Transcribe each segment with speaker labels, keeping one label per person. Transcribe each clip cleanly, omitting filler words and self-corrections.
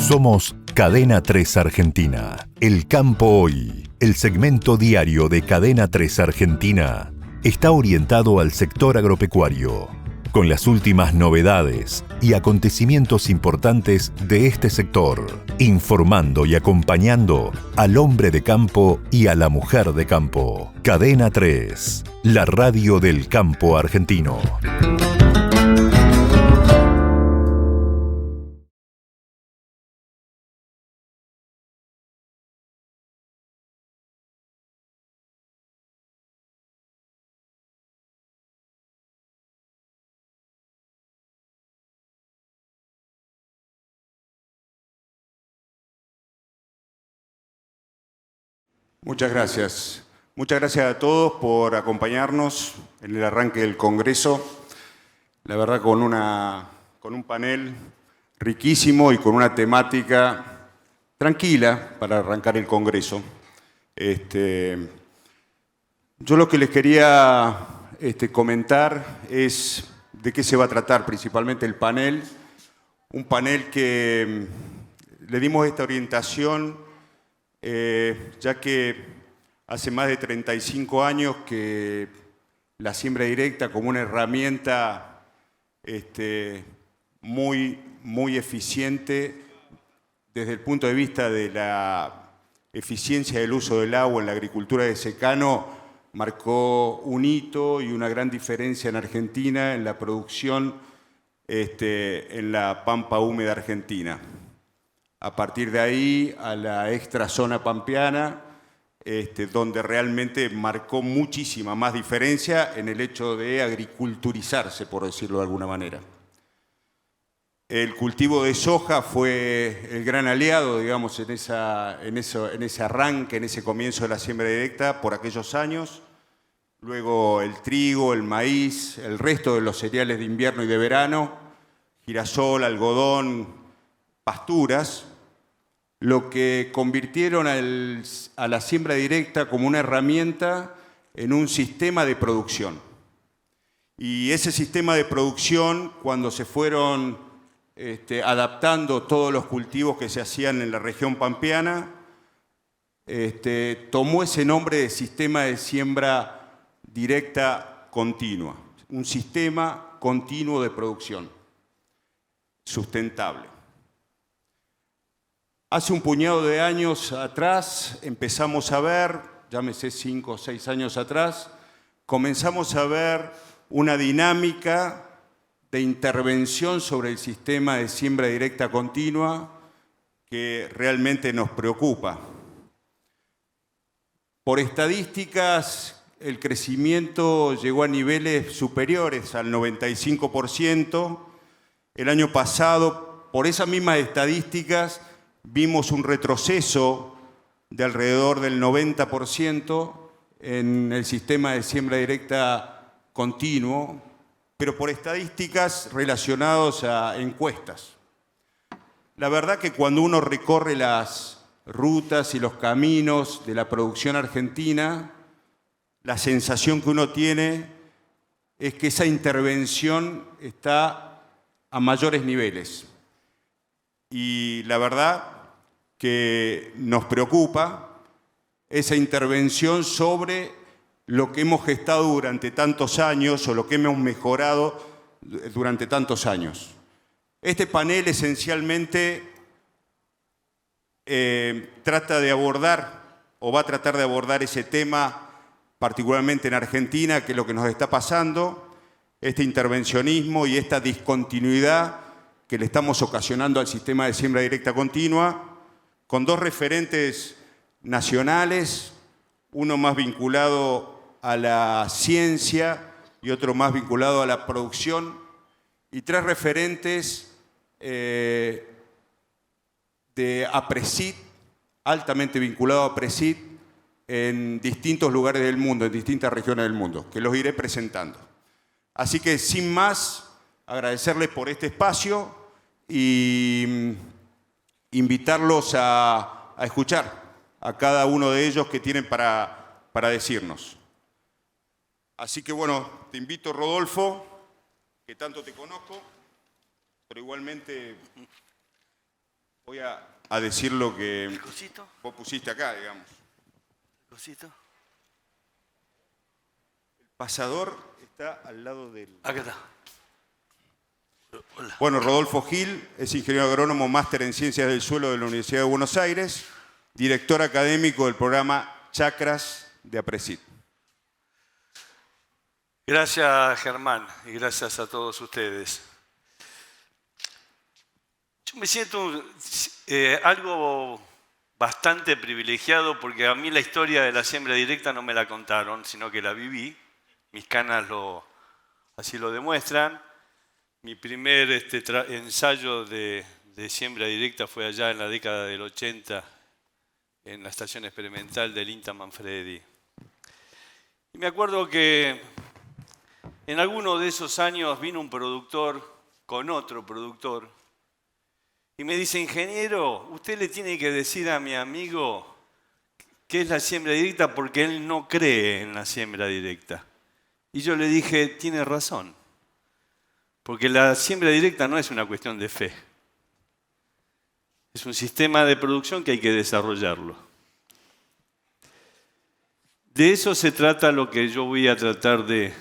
Speaker 1: Somos Cadena 3 Argentina. El Campo Hoy, el segmento diario de Cadena 3 Argentina, está orientado al sector agropecuario, con las últimas novedades y acontecimientos importantes de este sector, informando y acompañando al hombre de campo y a la mujer de campo. Cadena 3, la radio del campo argentino.
Speaker 2: Muchas gracias. Muchas gracias a todos por acompañarnos en el arranque del Congreso. La verdad, con un panel riquísimo y con una temática tranquila para arrancar el Congreso. Yo lo que les quería comentar es de qué se va a tratar principalmente el panel. Un panel que le dimos esta orientación ya que hace más de 35 años que la siembra directa como una herramienta muy eficiente desde el punto de vista de la eficiencia del uso del agua en la agricultura de secano, marcó un hito y una gran diferencia en Argentina en la producción en la pampa húmeda argentina. A partir de ahí a la extra zona pampeana, donde realmente marcó muchísima más diferencia en el hecho de agriculturizarse, por decirlo de alguna manera. El cultivo de soja fue el gran aliado, digamos, en ese arranque, en ese comienzo de la siembra directa por aquellos años. Luego el trigo, el maíz, el resto de los cereales de invierno y de verano, girasol, algodón, pasturas, lo que convirtieron a la siembra directa como una herramienta en un sistema de producción. Y ese sistema de producción, cuando se fueron adaptando todos los cultivos que se hacían en la región pampeana, tomó ese nombre de sistema de siembra directa continua, un sistema continuo de producción, sustentable. Hace un puñado de años atrás empezamos a ver, llámese 5 o 6 años atrás, comenzamos a ver una dinámica de intervención sobre el sistema de siembra directa continua que realmente nos preocupa. Por estadísticas, el crecimiento llegó a niveles superiores al 95%. El año pasado, por esas mismas estadísticas, vimos un retroceso de alrededor del 90% en el sistema de siembra directa continuo, pero por estadísticas relacionadas a encuestas. La verdad que cuando uno recorre las rutas y los caminos de la producción argentina, la sensación que uno tiene es que esa intervención está a mayores niveles. Y la verdad que nos preocupa esa intervención sobre lo que hemos gestado durante tantos años o lo que hemos mejorado durante tantos años. Este panel esencialmente trata de abordar o va a tratar de abordar ese tema particularmente en Argentina, que es lo que nos está pasando, este intervencionismo y esta discontinuidad que le estamos ocasionando al sistema de siembra directa continua, con dos referentes nacionales, uno más vinculado a la ciencia y otro más vinculado a la producción, y tres referentes de APRESID, altamente vinculados a APRESID, en distintos lugares del mundo, en distintas regiones del mundo, que los iré presentando. Así que, sin más, agradecerles por este espacio y invitarlos a escuchar a cada uno de ellos que tienen para decirnos. Así que bueno, te invito, Rodolfo, que tanto te conozco, pero igualmente Voy a decir lo que
Speaker 3: ¿El cosito?
Speaker 2: vos pusiste acá, digamos.
Speaker 3: ¿El cosito?
Speaker 2: El pasador está al lado del...
Speaker 3: Acá está. Hola.
Speaker 2: Bueno, Rodolfo Gil es ingeniero agrónomo, máster en Ciencias del Suelo de la Universidad de Buenos Aires, director académico del programa Chacras de APRESID.
Speaker 3: Gracias, Germán, y gracias a todos ustedes. Yo me siento algo bastante privilegiado porque a mí la historia de la siembra directa no me la contaron, sino que la viví. Mis canas así lo demuestran. Mi primer ensayo de siembra directa fue allá en la década del 80 en la estación experimental del INTA Manfredi. Y me acuerdo que en alguno de esos años vino un productor con otro productor y me dice, ingeniero, usted le tiene que decir a mi amigo qué es la siembra directa porque él no cree en la siembra directa. Y yo le dije, tiene razón, porque la siembra directa no es una cuestión de fe. Es un sistema de producción que hay que desarrollarlo. De eso se trata lo que yo voy a tratar de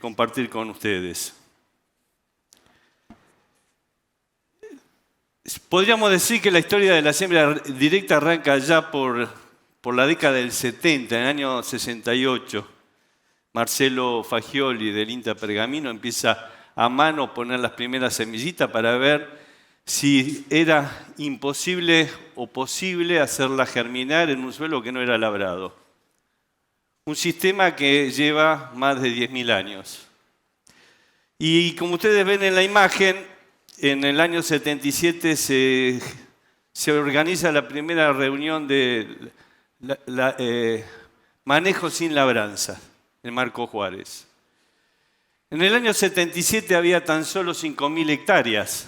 Speaker 3: compartir con ustedes. Podríamos decir que la historia de la siembra directa arranca ya por la década del 70, en el año 68. Marcelo Fagioli del INTA Pergamino empieza a mano poner las primeras semillitas para ver si era imposible o posible hacerla germinar en un suelo que no era labrado. Un sistema que lleva más de 10.000 años. Y como ustedes ven en la imagen, en el año 77 se organiza la primera reunión de manejo sin labranza en Marco Juárez. En el año 77 había tan solo 5.000 hectáreas,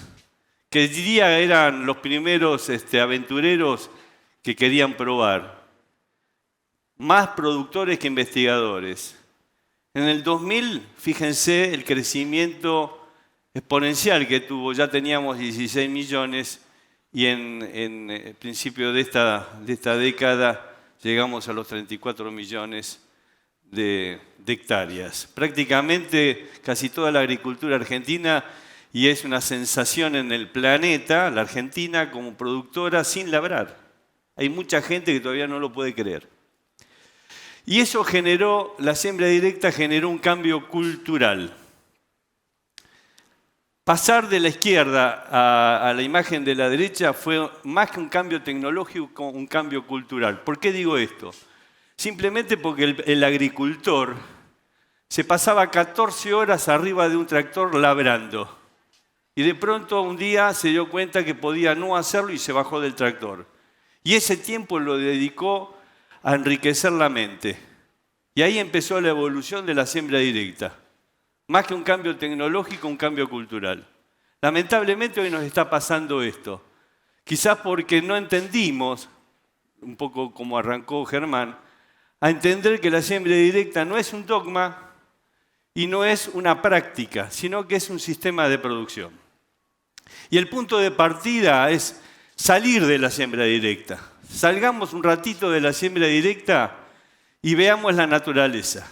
Speaker 3: que diría eran los primeros aventureros que querían probar. Más productores que investigadores. En el 2000, fíjense el crecimiento exponencial que tuvo. Ya teníamos 16 millones y en el principio de esta década llegamos a los 34 millones de hectáreas. Prácticamente casi toda la agricultura argentina, y es una sensación en el planeta, la Argentina como productora sin labrar. Hay mucha gente que todavía no lo puede creer. Y eso generó, la siembra directa generó un cambio cultural. Pasar de la izquierda a la imagen de la derecha fue más que un cambio tecnológico, un cambio cultural. ¿Por qué digo esto? Simplemente porque el agricultor se pasaba 14 horas arriba de un tractor labrando. Y de pronto un día se dio cuenta que podía no hacerlo y se bajó del tractor. Y ese tiempo lo dedicó a enriquecer la mente. Y ahí empezó la evolución de la siembra directa. Más que un cambio tecnológico, un cambio cultural. Lamentablemente hoy nos está pasando esto. Quizás porque no entendimos, un poco como arrancó Germán, a entender que la siembra directa no es un dogma y no es una práctica, sino que es un sistema de producción. Y el punto de partida es salir de la siembra directa. Salgamos un ratito de la siembra directa y veamos la naturaleza.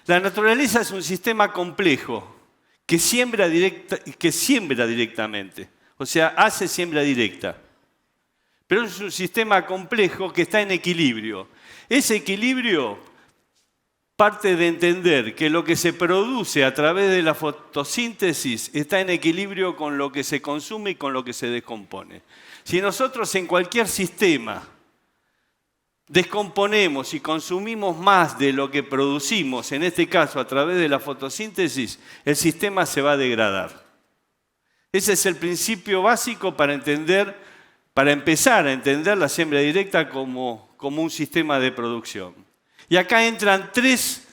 Speaker 3: La naturaleza es un sistema complejo que siembra directamente, o sea, hace siembra directa. Pero es un sistema complejo que está en equilibrio. Ese equilibrio parte de entender que lo que se produce a través de la fotosíntesis está en equilibrio con lo que se consume y con lo que se descompone. Si nosotros en cualquier sistema descomponemos y consumimos más de lo que producimos, en este caso a través de la fotosíntesis, el sistema se va a degradar. Ese es el principio básico para empezar a entender la siembra directa como un sistema de producción. Y acá entran tres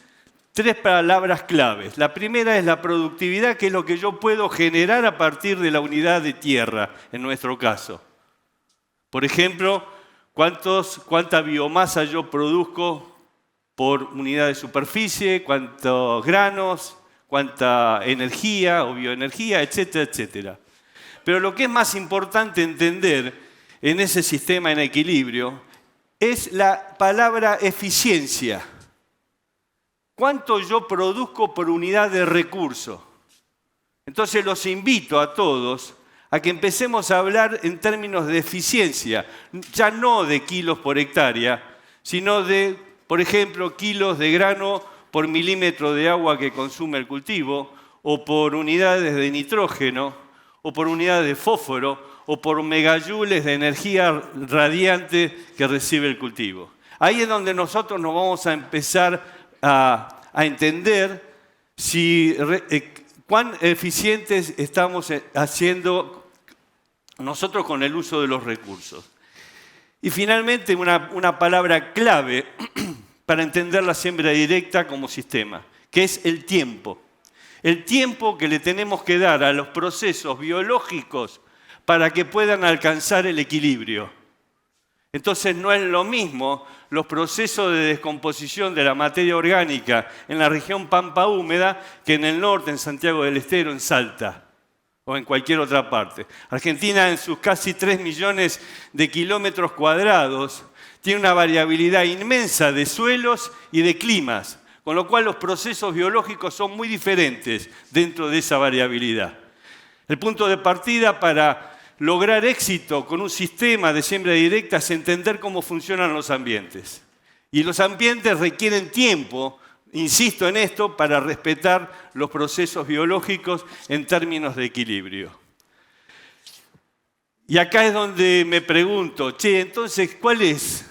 Speaker 3: palabras claves. La primera es la productividad, que es lo que yo puedo generar a partir de la unidad de tierra, en nuestro caso. Por ejemplo, cuánta biomasa yo produzco por unidad de superficie, cuántos granos, cuánta energía o bioenergía, etcétera, etcétera. Pero lo que es más importante entender en ese sistema en equilibrio es la palabra eficiencia. ¿Cuánto yo produzco por unidad de recurso? Entonces los invito a todos a que empecemos a hablar en términos de eficiencia, ya no de kilos por hectárea, sino de, por ejemplo, kilos de grano por milímetro de agua que consume el cultivo, o por unidades de nitrógeno, o por unidades de fósforo, o por megajoules de energía radiante que recibe el cultivo. Ahí es donde nosotros nos vamos a empezar a entender cuán eficientes estamos haciendo nosotros con el uso de los recursos. Y finalmente una palabra clave para entender la siembra directa como sistema, que es el tiempo. El tiempo que le tenemos que dar a los procesos biológicos para que puedan alcanzar el equilibrio. Entonces no es lo mismo los procesos de descomposición de la materia orgánica en la región Pampa Húmeda que en el norte, en Santiago del Estero, en Salta o en cualquier otra parte. Argentina, en sus casi 3 millones de kilómetros cuadrados, tiene una variabilidad inmensa de suelos y de climas, con lo cual los procesos biológicos son muy diferentes dentro de esa variabilidad. El punto de partida para lograr éxito con un sistema de siembra directa es entender cómo funcionan los ambientes. Y los ambientes requieren tiempo, insisto en esto, para respetar los procesos biológicos en términos de equilibrio. Y acá es donde me pregunto, entonces, ¿cuál es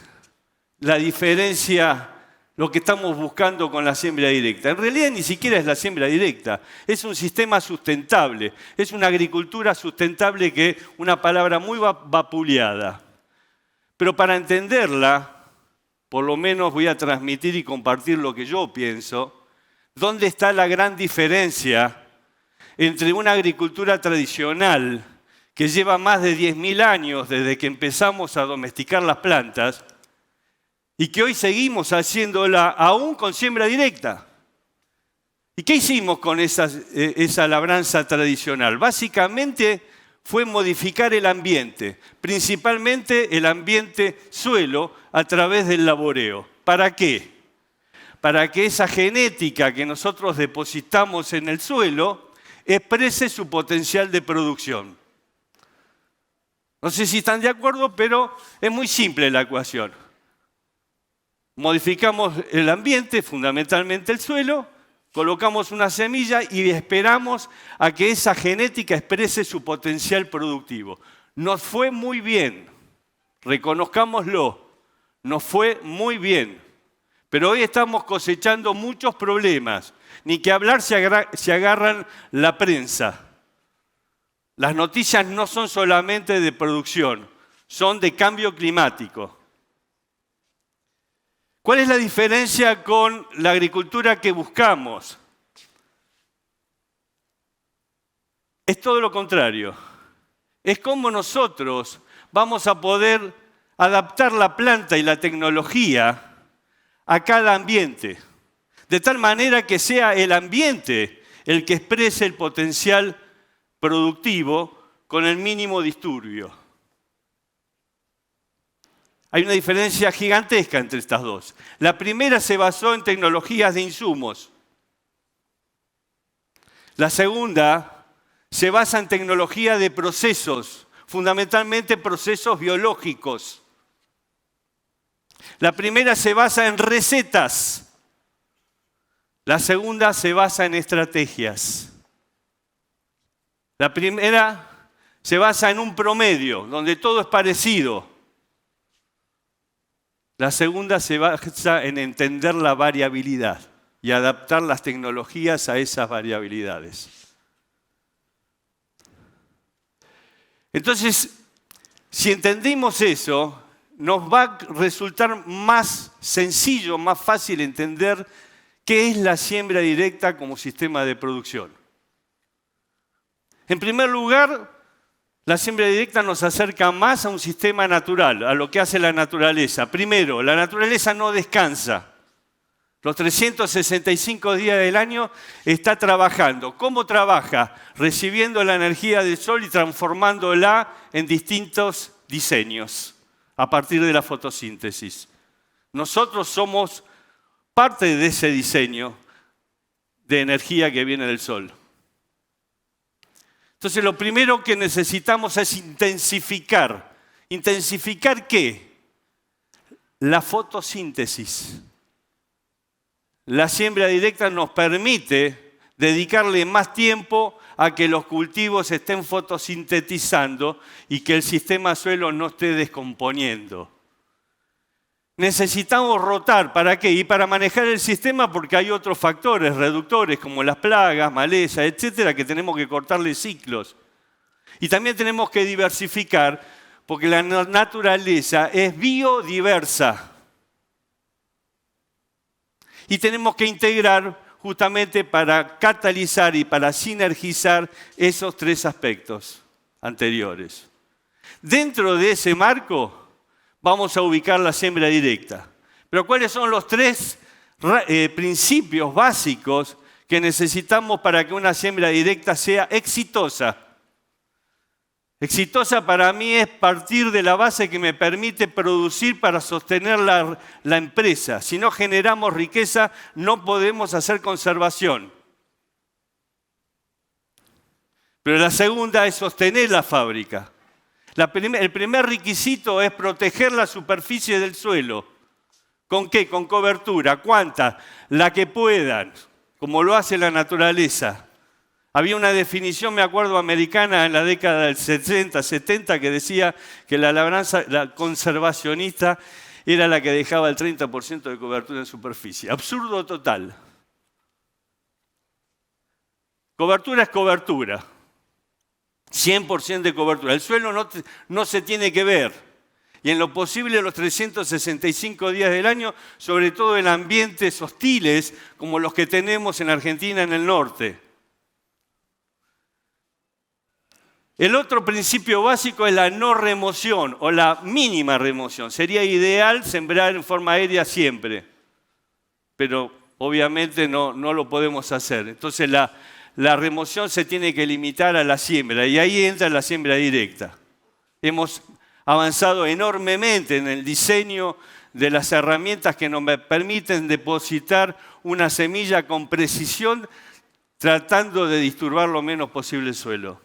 Speaker 3: la diferencia, lo que estamos buscando con la siembra directa? En realidad ni siquiera es la siembra directa, es un sistema sustentable, es una agricultura sustentable, que es una palabra muy vapuleada. Pero para entenderla, por lo menos voy a transmitir y compartir lo que yo pienso. ¿Dónde está la gran diferencia entre una agricultura tradicional que lleva más de 10.000 años desde que empezamos a domesticar las plantas y que hoy seguimos haciéndola aún con siembra directa? ¿Y qué hicimos con esa labranza tradicional? Básicamente fue modificar el ambiente, principalmente el ambiente suelo, a través del laboreo. ¿Para qué? Para que esa genética que nosotros depositamos en el suelo exprese su potencial de producción. No sé si están de acuerdo, pero es muy simple la ecuación. Modificamos el ambiente, fundamentalmente el suelo, colocamos una semilla y esperamos a que esa genética exprese su potencial productivo. Nos fue muy bien, reconozcámoslo, nos fue muy bien. Pero hoy estamos cosechando muchos problemas. Ni que hablar si agarran la prensa. Las noticias no son solamente de producción, son de cambio climático. ¿Cuál es la diferencia con la agricultura que buscamos? Es todo lo contrario. Es cómo nosotros vamos a poder adaptar la planta y la tecnología a cada ambiente, de tal manera que sea el ambiente el que exprese el potencial productivo con el mínimo disturbio. Hay una diferencia gigantesca entre estas dos. La primera se basó en tecnologías de insumos. La segunda se basa en tecnología de procesos, fundamentalmente procesos biológicos. La primera se basa en recetas. La segunda se basa en estrategias. La primera se basa en un promedio, donde todo es parecido. La segunda se basa en entender la variabilidad y adaptar las tecnologías a esas variabilidades. Entonces, si entendimos eso, nos va a resultar más sencillo, más fácil entender qué es la siembra directa como sistema de producción. En primer lugar, la siembra directa nos acerca más a un sistema natural, a lo que hace la naturaleza. Primero, la naturaleza no descansa. Los 365 días del año está trabajando. ¿Cómo trabaja? Recibiendo la energía del sol y transformándola en distintos diseños a partir de la fotosíntesis. Nosotros somos parte de ese diseño de energía que viene del sol. Entonces, lo primero que necesitamos es intensificar. ¿Intensificar qué? La fotosíntesis. La siembra directa nos permite dedicarle más tiempo a que los cultivos estén fotosintetizando y que el sistema suelo no esté descomponiendo. Necesitamos rotar, ¿para qué? Y para manejar el sistema, porque hay otros factores reductores como las plagas, malezas, etcétera, que tenemos que cortarle ciclos. Y también tenemos que diversificar, porque la naturaleza es biodiversa. Y tenemos que integrar justamente para catalizar y para sinergizar esos tres aspectos anteriores. Dentro de ese marco vamos a ubicar la siembra directa. Pero ¿cuáles son los tres principios básicos que necesitamos para que una siembra directa sea exitosa? Exitosa para mí es partir de la base que me permite producir para sostener la empresa. Si no generamos riqueza, no podemos hacer conservación. Pero la segunda es sostener la fábrica. El primer requisito es proteger la superficie del suelo. ¿Con qué? Con cobertura. ¿Cuánta? La que puedan, como lo hace la naturaleza. Había una definición, me acuerdo, americana en la década del 60, 70, que decía que la labranza conservacionista era la que dejaba el 30% de cobertura en superficie. Absurdo total. Cobertura es cobertura. 100% de cobertura. El suelo no se tiene que ver. Y en lo posible los 365 días del año, sobre todo en ambientes hostiles como los que tenemos en Argentina en el norte. El otro principio básico es la no remoción o la mínima remoción. Sería ideal sembrar en forma aérea siempre, pero obviamente no lo podemos hacer. Entonces la remoción se tiene que limitar a la siembra y ahí entra la siembra directa. Hemos avanzado enormemente en el diseño de las herramientas que nos permiten depositar una semilla con precisión, tratando de disturbar lo menos posible el suelo.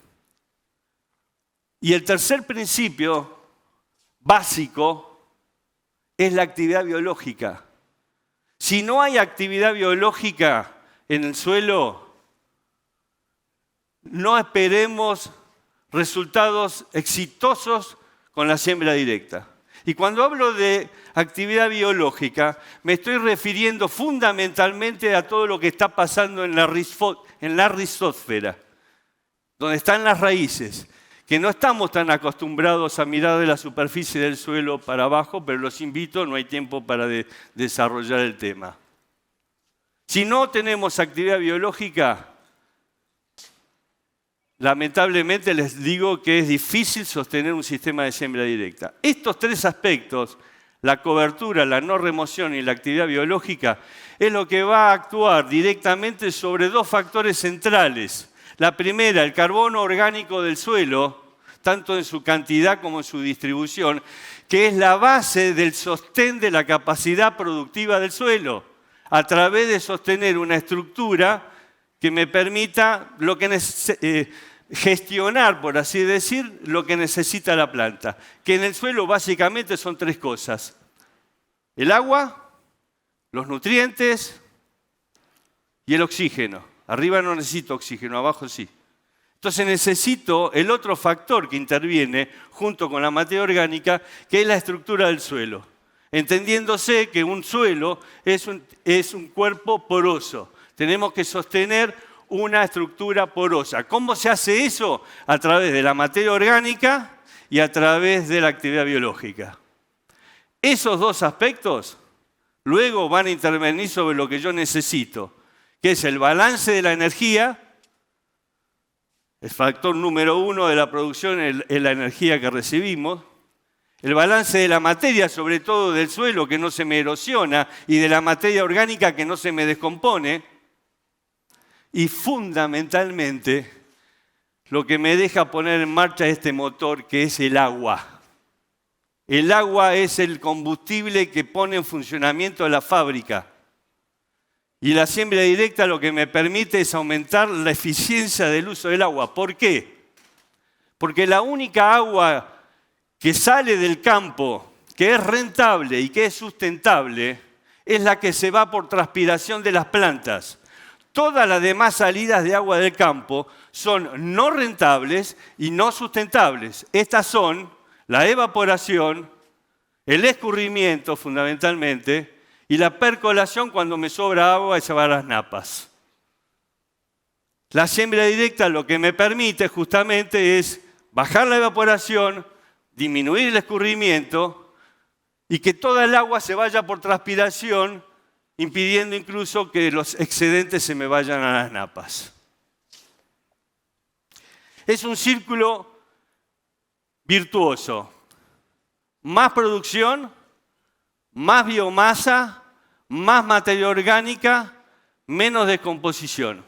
Speaker 3: Y el tercer principio básico es la actividad biológica. Si no hay actividad biológica en el suelo, no esperemos resultados exitosos con la siembra directa. Y cuando hablo de actividad biológica, me estoy refiriendo fundamentalmente a todo lo que está pasando en la rizósfera, donde están las raíces, que no estamos tan acostumbrados a mirar de la superficie del suelo para abajo, pero los invito, no hay tiempo para desarrollar el tema. Si no tenemos actividad biológica, lamentablemente les digo que es difícil sostener un sistema de siembra directa. Estos tres aspectos, la cobertura, la no remoción y la actividad biológica, es lo que va a actuar directamente sobre dos factores centrales. La primera, el carbono orgánico del suelo, tanto en su cantidad como en su distribución, que es la base del sostén de la capacidad productiva del suelo, a través de sostener una estructura que me permita gestionar, por así decir, lo que necesita la planta. Que en el suelo básicamente son tres cosas: el agua, los nutrientes y el oxígeno. Arriba no necesito oxígeno, abajo sí. Entonces necesito el otro factor que interviene junto con la materia orgánica, que es la estructura del suelo. Entendiéndose que un suelo es un cuerpo poroso. Tenemos que sostener una estructura porosa. ¿Cómo se hace eso? A través de la materia orgánica y a través de la actividad biológica. Esos dos aspectos luego van a intervenir sobre lo que yo necesito, que es el balance de la energía. El factor número 1 de la producción es la energía que recibimos. El balance de la materia, sobre todo del suelo, que no se me erosiona, y de la materia orgánica, que no se me descompone. Y fundamentalmente, lo que me deja poner en marcha este motor, que es el agua. El agua es el combustible que pone en funcionamiento la fábrica. Y la siembra directa lo que me permite es aumentar la eficiencia del uso del agua. ¿Por qué? Porque la única agua que sale del campo, que es rentable y que es sustentable, es la que se va por transpiración de las plantas. Todas las demás salidas de agua del campo son no rentables y no sustentables. Estas son la evaporación, el escurrimiento fundamentalmente, y la percolación cuando me sobra agua y se va a las napas. La siembra directa lo que me permite justamente es bajar la evaporación, disminuir el escurrimiento y que toda el agua se vaya por transpiración, impidiendo incluso que los excedentes se me vayan a las napas. Es un círculo virtuoso. Más producción, más biomasa, más materia orgánica, menos descomposición.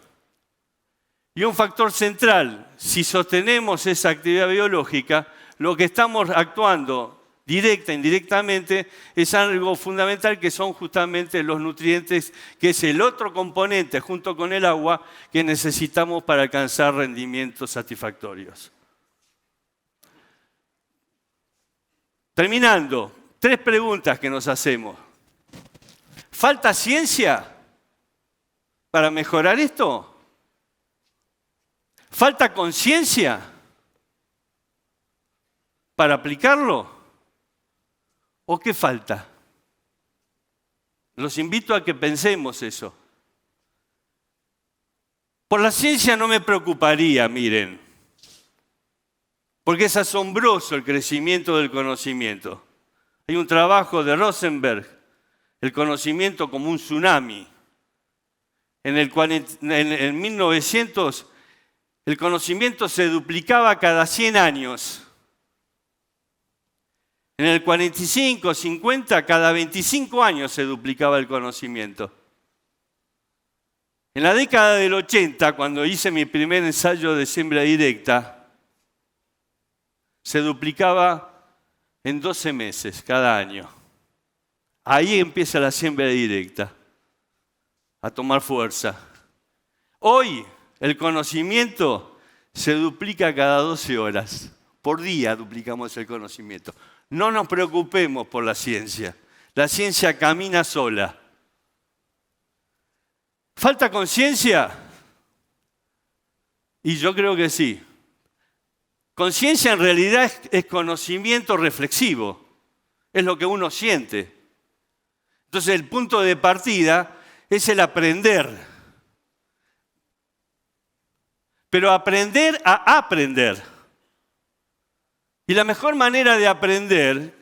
Speaker 3: Y un factor central, si sostenemos esa actividad biológica, lo que estamos actuando directa e indirectamente es algo fundamental que son justamente los nutrientes, que es el otro componente junto con el agua que necesitamos para alcanzar rendimientos satisfactorios. Terminando, 3 preguntas que nos hacemos. ¿Falta ciencia para mejorar esto? ¿Falta conciencia para aplicarlo? ¿O qué falta? Los invito a que pensemos eso. Por la ciencia no me preocuparía, miren, porque es asombroso el crecimiento del conocimiento. Hay un trabajo de Rosenberg, El conocimiento como un tsunami, en el cual en 1900 el conocimiento se duplicaba cada 100 años. En el 45, 50, cada 25 años se duplicaba el conocimiento. En la década del 80, cuando hice mi primer ensayo de siembra directa, se duplicaba en 12 meses cada año. Ahí empieza la siembra directa a tomar fuerza. Hoy el conocimiento se duplica cada 12 horas. Por día duplicamos el conocimiento. No nos preocupemos por la ciencia. La ciencia camina sola. ¿Falta conciencia? Y yo creo que sí. Conciencia en realidad es conocimiento reflexivo. Es lo que uno siente. Entonces el punto de partida es el aprender. Pero aprender a aprender. Y la mejor manera de aprender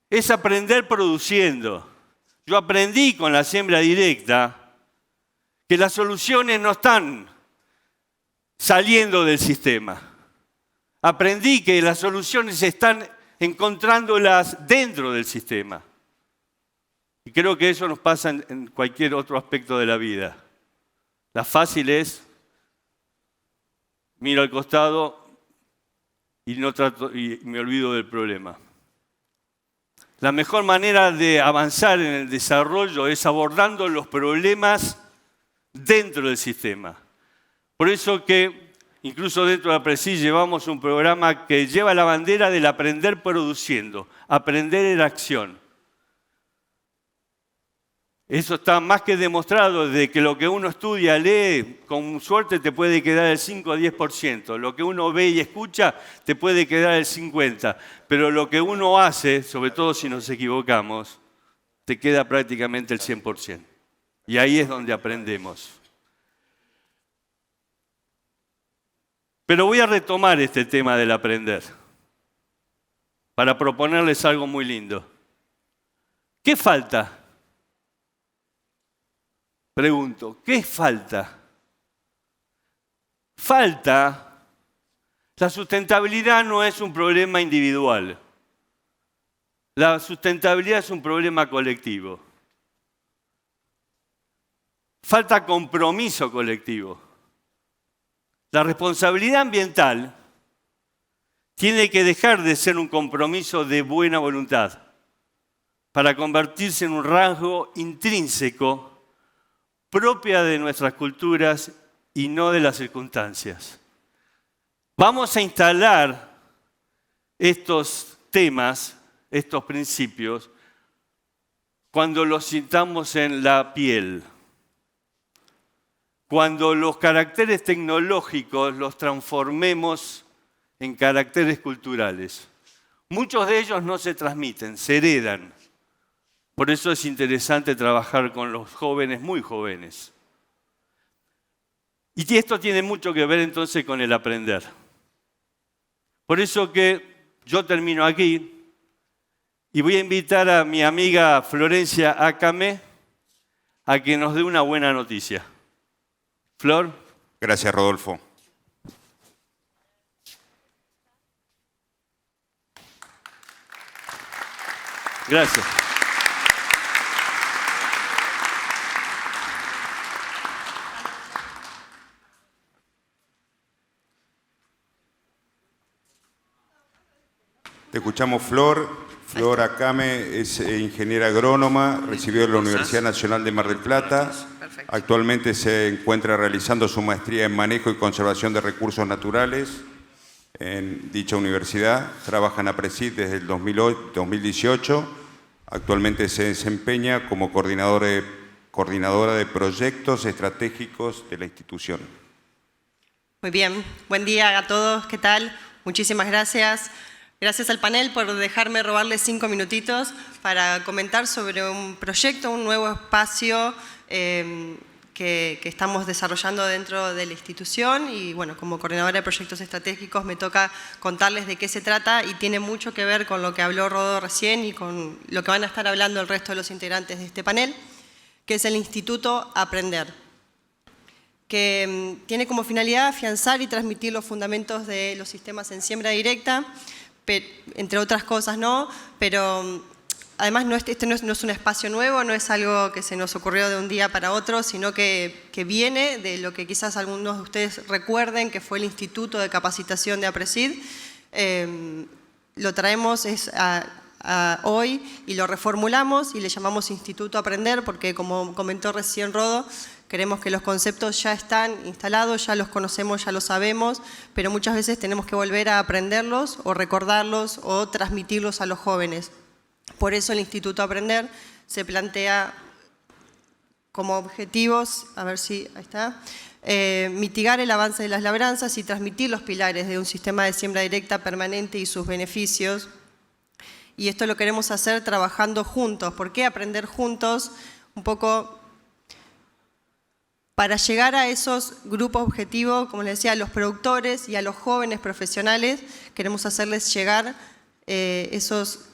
Speaker 3: es aprender produciendo. Yo aprendí con la siembra directa que las soluciones no están saliendo del sistema. Aprendí que las soluciones están encontrándolas dentro del sistema. Y creo que eso nos pasa en cualquier otro aspecto de la vida. La fácil es, miro al costado y me olvido del problema. La mejor manera de avanzar en el desarrollo es abordando los problemas dentro del sistema. Por eso que incluso dentro de APRESID llevamos un programa que lleva la bandera del aprender produciendo, aprender en acción. Eso está más que demostrado de que lo que uno estudia, lee, con suerte te puede quedar el 5 o 10%. Lo que uno ve y escucha te puede quedar el 50%. Pero lo que uno hace, sobre todo si nos equivocamos, te queda prácticamente el 100%. Y ahí es donde aprendemos. Pero voy a retomar este tema del aprender para proponerles algo muy lindo. ¿Qué falta? Pregunto, ¿qué falta? Falta, la sustentabilidad no es un problema individual. La sustentabilidad es un problema colectivo. Falta compromiso colectivo. La responsabilidad ambiental tiene que dejar de ser un compromiso de buena voluntad para convertirse en un rasgo intrínseco propia de nuestras culturas y no de las circunstancias. Vamos a instalar estos temas, estos principios, cuando los sintamos en la piel, cuando los caracteres tecnológicos los transformemos en caracteres culturales. Muchos de ellos no se transmiten, se heredan. Por eso es interesante trabajar con los jóvenes, muy jóvenes. Y esto tiene mucho que ver entonces con el aprender. Por eso que yo termino aquí y voy a invitar a mi amiga Florencia Acame a que nos dé una buena noticia. Flor.
Speaker 2: Gracias, Rodolfo.
Speaker 3: Gracias.
Speaker 2: Te escuchamos, Flor. Flor Acame es ingeniera agrónoma, recibió de la Universidad Nacional de Mar del Plata. Actualmente se encuentra realizando su maestría en Manejo y Conservación de Recursos Naturales en dicha universidad. Trabaja en APRESID desde el 2018. Actualmente se desempeña como coordinadora de proyectos estratégicos de la institución.
Speaker 4: Muy bien. Buen día a todos. ¿Qué tal? Muchísimas gracias. Gracias al panel por dejarme robarles 5 minutitos para comentar sobre un proyecto, un nuevo espacio que estamos desarrollando dentro de la institución y bueno, como coordinadora de proyectos estratégicos me toca contarles de qué se trata y tiene mucho que ver con lo que habló Rodo recién y con lo que van a estar hablando el resto de los integrantes de este panel, que es el Instituto Aprender, que tiene como finalidad afianzar y transmitir los fundamentos de los sistemas en siembra directa, entre otras cosas, ¿no? Pero además este no es un espacio nuevo, no es algo que se nos ocurrió de un día para otro, sino que viene de lo que quizás algunos de ustedes recuerden, que fue el Instituto de Capacitación de APRESID. Lo traemos hoy y lo reformulamos y le llamamos Instituto Aprender porque, como comentó recién Rodo, queremos que los conceptos ya están instalados, ya los conocemos, ya los sabemos, pero muchas veces tenemos que volver a aprenderlos o recordarlos o transmitirlos a los jóvenes. Por eso el Instituto Aprender se plantea como objetivos, a ver si, ahí está, mitigar el avance de las labranzas y transmitir los pilares de un sistema de siembra directa permanente y sus beneficios. Y esto lo queremos hacer trabajando juntos. ¿Por qué aprender juntos? Un poco para llegar a esos grupos objetivos, como les decía, a los productores y a los jóvenes profesionales, queremos hacerles llegar esos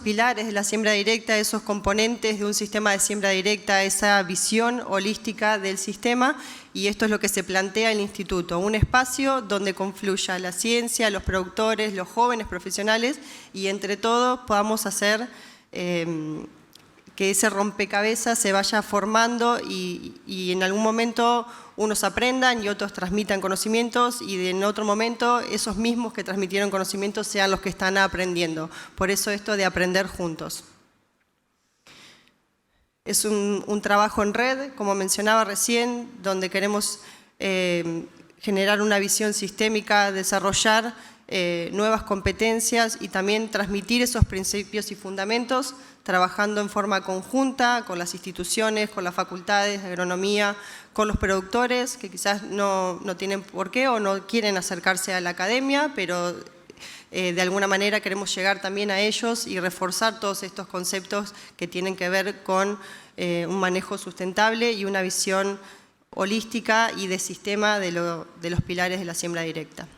Speaker 4: pilares de la siembra directa, esos componentes de un sistema de siembra directa, esa visión holística del sistema, y esto es lo que se plantea en el Instituto, un espacio donde confluya la ciencia, los productores, los jóvenes profesionales, y entre todos podamos hacer que ese rompecabezas se vaya formando y en algún momento unos aprendan y otros transmitan conocimientos y en otro momento esos mismos que transmitieron conocimientos sean los que están aprendiendo. Por eso esto de aprender juntos. Es un trabajo en red, como mencionaba recién, donde queremos generar una visión sistémica, desarrollar nuevas competencias y también transmitir esos principios y fundamentos trabajando en forma conjunta con las instituciones, con las facultades de agronomía, con los productores que quizás no tienen por qué o no quieren acercarse a la academia, pero de alguna manera queremos llegar también a ellos y reforzar todos estos conceptos que tienen que ver con un manejo sustentable y una visión holística y de sistema de los pilares de la siembra directa.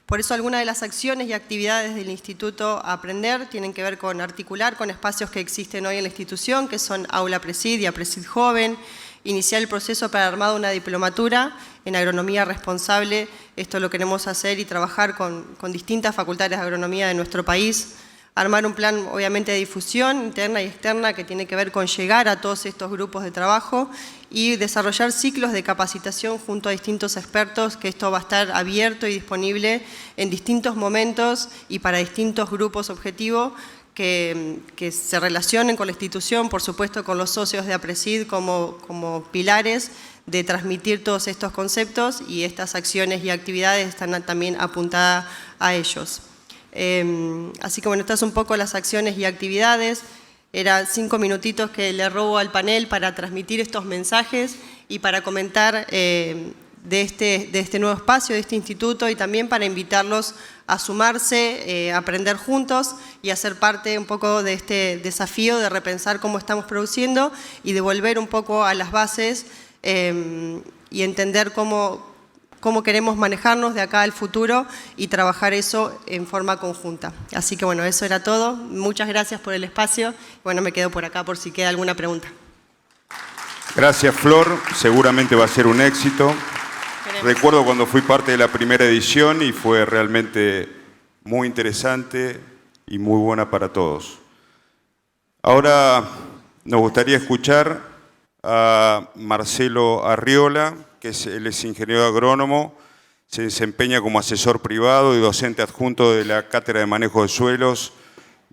Speaker 4: Por eso algunas de las acciones y actividades del Instituto Aprender tienen que ver con articular con espacios que existen hoy en la institución, que son Aula APRESID y APRESID Joven, iniciar el proceso para armar una diplomatura en agronomía responsable. Esto lo queremos hacer y trabajar con distintas facultades de agronomía de nuestro país, armar un plan obviamente de difusión interna y externa que tiene que ver con llegar a todos estos grupos de trabajo y desarrollar ciclos de capacitación junto a distintos expertos, que esto va a estar abierto y disponible en distintos momentos y para distintos grupos objetivos que se relacionen con la institución, por supuesto con los socios de APRESID como pilares de transmitir todos estos conceptos, y estas acciones y actividades están también apuntadas a ellos. Así que bueno, estas son un poco las acciones y actividades. Era 5 minutitos que le robo al panel para transmitir estos mensajes y para comentar de este nuevo espacio, de este instituto, y también para invitarlos a sumarse, a aprender juntos y a ser parte un poco de este desafío de repensar cómo estamos produciendo y de volver un poco a las bases y entender cómo queremos manejarnos de acá al futuro y trabajar eso en forma conjunta. Así que bueno, eso era todo. Muchas gracias por el espacio. Bueno, me quedo por acá por si queda alguna pregunta.
Speaker 2: Gracias, Flor. Seguramente va a ser un éxito. Recuerdo cuando fui parte de la primera edición y fue realmente muy interesante y muy buena para todos. Ahora nos gustaría escuchar a Marcelo Arriola, que él es ingeniero agrónomo, se desempeña como asesor privado y docente adjunto de la Cátedra de Manejo de Suelos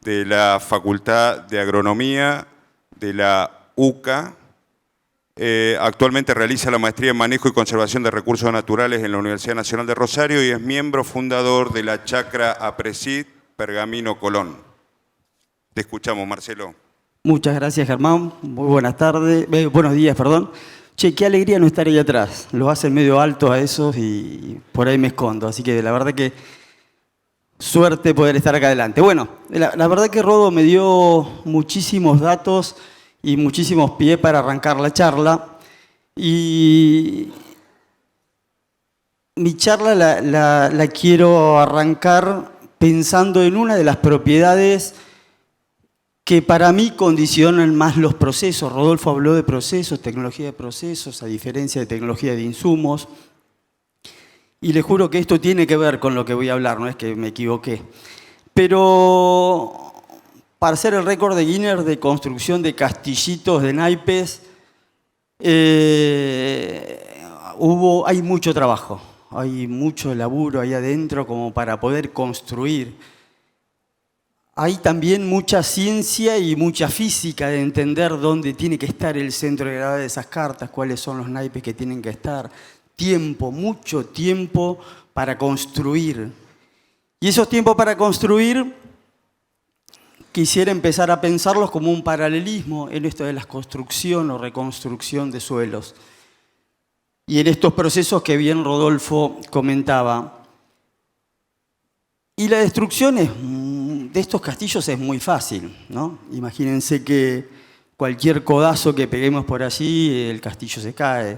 Speaker 2: de la Facultad de Agronomía de la UCA. Actualmente realiza la maestría en Manejo y Conservación de Recursos Naturales en la Universidad Nacional de Rosario y es miembro fundador de la Chacra APRESID Pergamino Colón. Te escuchamos, Marcelo.
Speaker 5: Muchas gracias, Germán. Muy buenas tardes, buenos días, perdón. Che, qué alegría no estar ahí atrás. Los hacen medio altos a esos y por ahí me escondo. Así que la verdad que suerte poder estar acá adelante. Bueno, la verdad que Rodo me dio muchísimos datos y muchísimos pies para arrancar la charla. Y mi charla la quiero arrancar pensando en una de las propiedades que para mí condicionan más los procesos. Rodolfo habló de procesos, tecnología de procesos, a diferencia de tecnología de insumos. Y le juro que esto tiene que ver con lo que voy a hablar, no es que me equivoqué. Pero para hacer el récord de Guinness de construcción de castillitos de naipes, hay mucho trabajo, hay mucho laburo ahí adentro como para poder construir. Hay también mucha ciencia y mucha física de entender dónde tiene que estar el centro de gravedad de esas cartas, cuáles son los naipes que tienen que estar. Tiempo, mucho tiempo para construir. Y esos tiempos para construir, quisiera empezar a pensarlos como un paralelismo en esto de la construcción o reconstrucción de suelos. Y en estos procesos que bien Rodolfo comentaba. Y la destrucción de estos castillos es muy fácil, ¿no? Imagínense que cualquier codazo que peguemos por allí, el castillo se cae.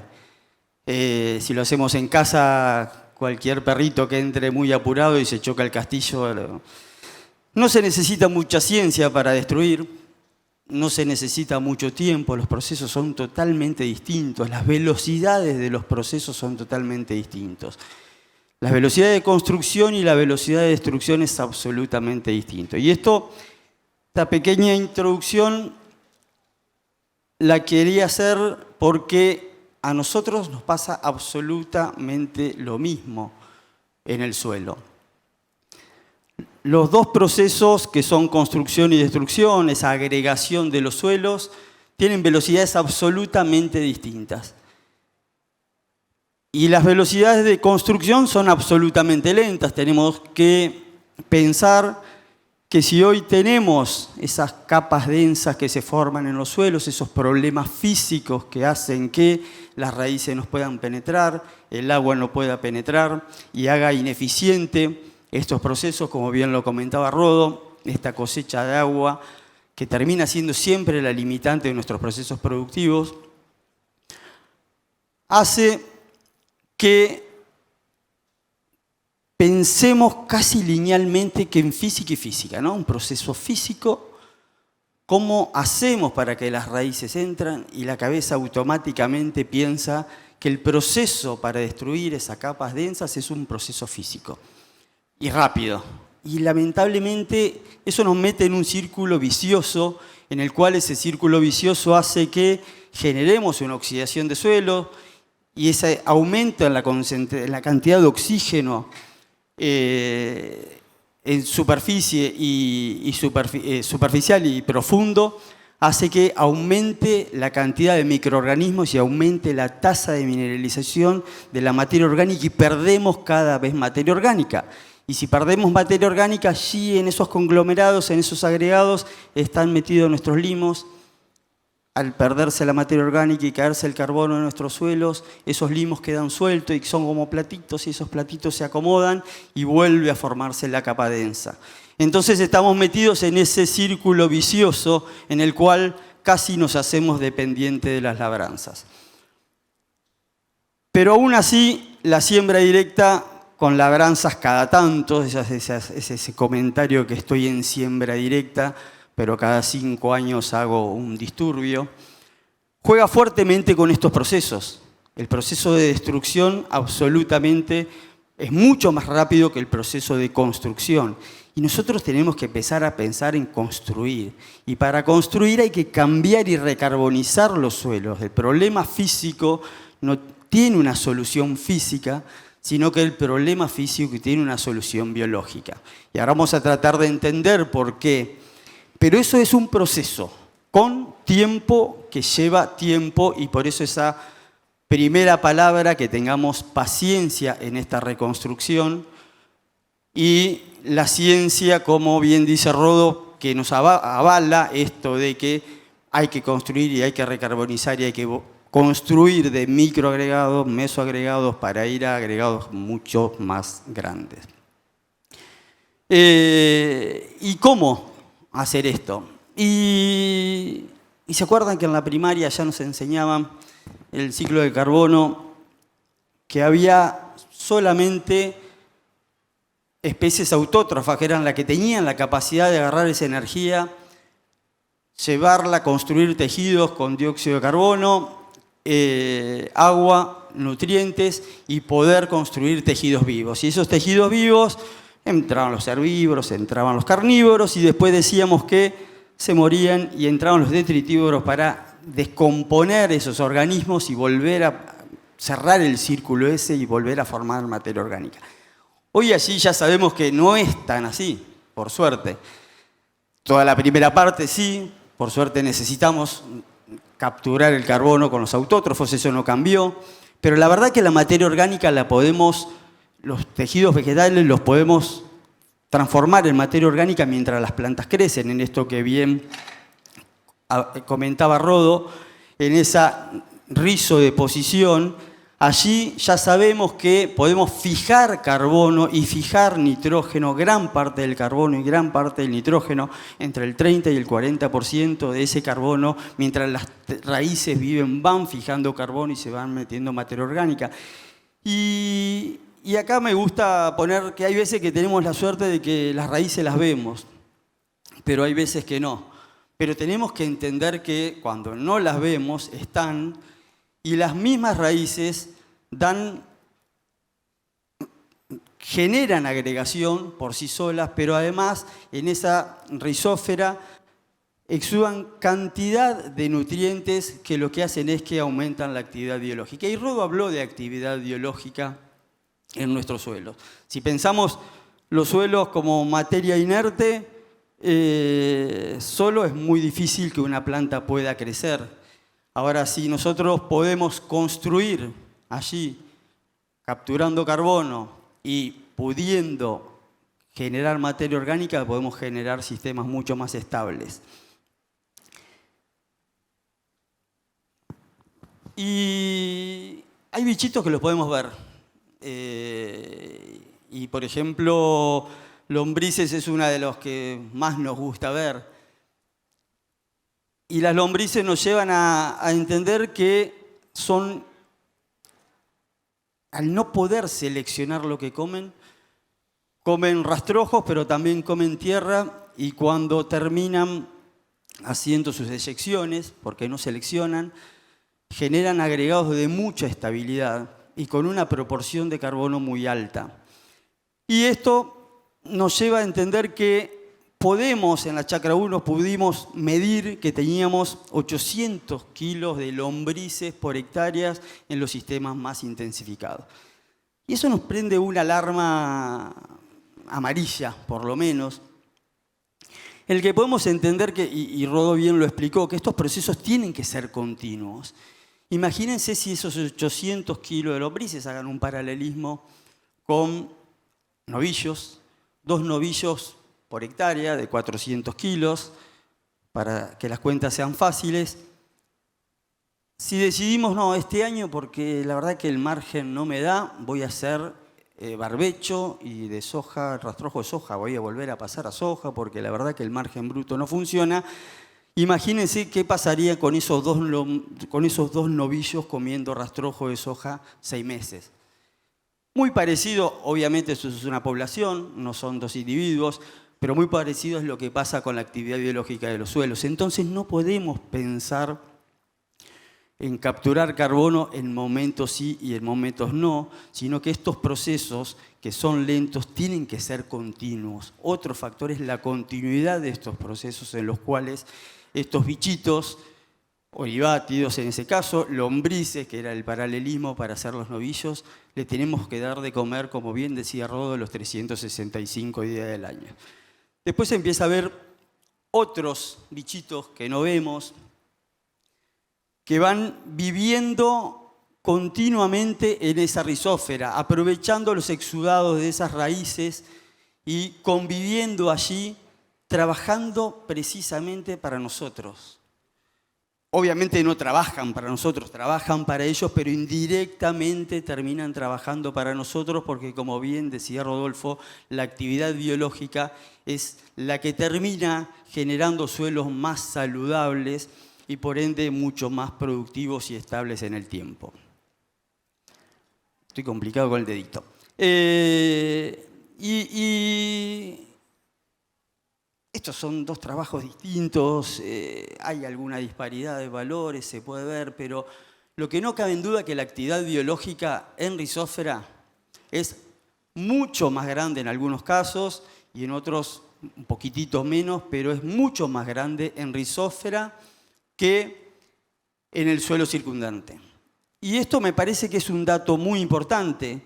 Speaker 5: Si lo hacemos en casa, cualquier perrito que entre muy apurado y se choca el castillo. No se necesita mucha ciencia para destruir, no se necesita mucho tiempo, los procesos son totalmente distintos, las velocidades de los procesos son totalmente distintos. La velocidad de construcción y la velocidad de destrucción es absolutamente distinto. Y esta pequeña introducción la quería hacer porque a nosotros nos pasa absolutamente lo mismo en el suelo. Los dos procesos que son construcción y destrucción, esa agregación de los suelos, tienen velocidades absolutamente distintas. Y las velocidades de construcción son absolutamente lentas. Tenemos que pensar que si hoy tenemos esas capas densas que se forman en los suelos, esos problemas físicos que hacen que las raíces no puedan penetrar, el agua no pueda penetrar y haga ineficiente estos procesos, como bien lo comentaba Rodo, esta cosecha de agua que termina siendo siempre la limitante de nuestros procesos productivos, hace que pensemos casi linealmente que en física y física, ¿no? Un proceso físico, ¿cómo hacemos para que las raíces entran? Y la cabeza automáticamente piensa que el proceso para destruir esas capas densas es un proceso físico. Y rápido, y lamentablemente eso nos mete en un círculo vicioso, en el cual ese círculo vicioso hace que generemos una oxidación de suelo y ese aumento en la cantidad de oxígeno en superficie superficial y profundo, hace que aumente la cantidad de microorganismos y aumente la tasa de mineralización de la materia orgánica y perdemos cada vez materia orgánica. Y si perdemos materia orgánica, allí en esos conglomerados, en esos agregados, están metidos nuestros limos. Al perderse la materia orgánica y caerse el carbono en nuestros suelos, esos limos quedan sueltos y son como platitos, y esos platitos se acomodan y vuelve a formarse la capa densa. Entonces estamos metidos en ese círculo vicioso en el cual casi nos hacemos dependientes de las labranzas. Pero aún así, la siembra directa con labranzas cada tanto, es ese comentario que estoy en siembra directa, pero cada 5 años hago un disturbio, juega fuertemente con estos procesos. El proceso de destrucción absolutamente es mucho más rápido que el proceso de construcción. Y nosotros tenemos que empezar a pensar en construir. Y para construir hay que cambiar y recarbonizar los suelos. El problema físico no tiene una solución física, sino que el problema físico tiene una solución biológica. Y ahora vamos a tratar de entender por qué. Pero eso es un proceso con tiempo, que lleva tiempo, y por eso esa primera palabra, que tengamos paciencia en esta reconstrucción, y la ciencia, como bien dice Rodo, que nos avala esto de que hay que construir y hay que recarbonizar y hay que construir de microagregados, mesoagregados, para ir a agregados mucho más grandes. ¿Y cómo hacer esto? Y se acuerdan que en la primaria ya nos enseñaban el ciclo de carbono, que había solamente especies autótrofas, que eran las que tenían la capacidad de agarrar esa energía, llevarla, construir tejidos con dióxido de carbono, agua, nutrientes, y poder construir tejidos vivos. Y esos tejidos vivos entraban los herbívoros, entraban los carnívoros, y después decíamos que se morían y entraban los detritívoros para descomponer esos organismos y volver a cerrar el círculo ese y volver a formar materia orgánica. Hoy allí ya sabemos que no es tan así, por suerte. Toda la primera parte sí, por suerte necesitamos capturar el carbono con los autótrofos, eso no cambió, pero la verdad que la materia orgánica la podemos, los tejidos vegetales los podemos transformar en materia orgánica mientras las plantas crecen, en esto que bien comentaba Rodo, en esa rizodeposición. Allí ya sabemos que podemos fijar carbono y fijar nitrógeno, gran parte del carbono y gran parte del nitrógeno, entre el 30 y el 40% de ese carbono, mientras las raíces viven, van fijando carbono y se van metiendo materia orgánica. Y acá me gusta poner que hay veces que tenemos la suerte de que las raíces las vemos, pero hay veces que no. Pero tenemos que entender que cuando no las vemos, están. Y las mismas raíces generan agregación por sí solas, pero además en esa rizósfera exudan cantidad de nutrientes que lo que hacen es que aumentan la actividad biológica. Y Rodo habló de actividad biológica en nuestros suelos. Si pensamos los suelos como materia inerte, solo es muy difícil que una planta pueda crecer. Ahora, si nosotros podemos construir allí, capturando carbono y pudiendo generar materia orgánica, podemos generar sistemas mucho más estables. Y hay bichitos que los podemos ver. Y, por ejemplo, lombrices es una de los que más nos gusta ver. Y las lombrices nos llevan a entender que son, al no poder seleccionar lo que comen rastrojos, pero también comen tierra, y cuando terminan haciendo sus deyecciones, porque no seleccionan, generan agregados de mucha estabilidad y con una proporción de carbono muy alta. Y esto nos lleva a entender que en la chacra 1 pudimos medir que teníamos 800 kilos de lombrices por hectáreas en los sistemas más intensificados. Y eso nos prende una alarma amarilla, por lo menos, el que podemos entender que, y Rodó bien lo explicó, que estos procesos tienen que ser continuos. Imagínense si esos 800 kilos de lombrices hagan un paralelismo con novillos, 2 novillos por hectárea de 400 kilos, para que las cuentas sean fáciles. Si decidimos, no, este año, porque la verdad que el margen no me da, voy a hacer barbecho y de soja, rastrojo de soja, voy a volver a pasar a soja, porque la verdad que el margen bruto no funciona. Imagínense qué pasaría con esos dos novillos comiendo rastrojo de soja 6 meses. Muy parecido, obviamente eso es una población, no son 2 individuos, pero muy parecido es lo que pasa con la actividad biológica de los suelos. Entonces no podemos pensar en capturar carbono en momentos sí y en momentos no, sino que estos procesos que son lentos tienen que ser continuos. Otro factor es la continuidad de estos procesos en los cuales estos bichitos, olivátidos en ese caso, lombrices, que era el paralelismo para hacer los novillos, le tenemos que dar de comer, como bien decía Rodó, los 365 días del año. Después empieza a haber otros bichitos que no vemos, que van viviendo continuamente en esa rizósfera, aprovechando los exudados de esas raíces y conviviendo allí, trabajando precisamente para nosotros. Obviamente no trabajan para nosotros, trabajan para ellos, pero indirectamente terminan trabajando para nosotros porque, como bien decía Rodolfo, la actividad biológica es la que termina generando suelos más saludables y por ende mucho más productivos y estables en el tiempo. Estoy complicado con el dedito. Estos son 2 trabajos distintos, hay alguna disparidad de valores, se puede ver, pero lo que no cabe en duda es que la actividad biológica en rizósfera es mucho más grande en algunos casos y en otros un poquitito menos, pero es mucho más grande en rizósfera que en el suelo circundante. Y esto me parece que es un dato muy importante.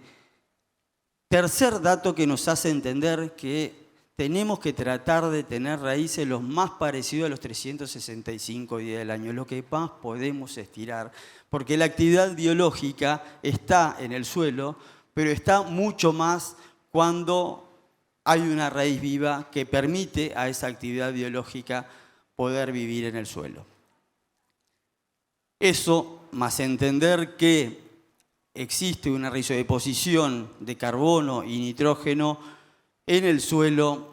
Speaker 5: Tercer dato que nos hace entender que tenemos que tratar de tener raíces lo más parecidos a los 365 días del año, lo que más podemos estirar, porque la actividad biológica está en el suelo, pero está mucho más cuando hay una raíz viva que permite a esa actividad biológica poder vivir en el suelo. Eso, más entender que existe una rizodeposición de carbono y nitrógeno en el suelo,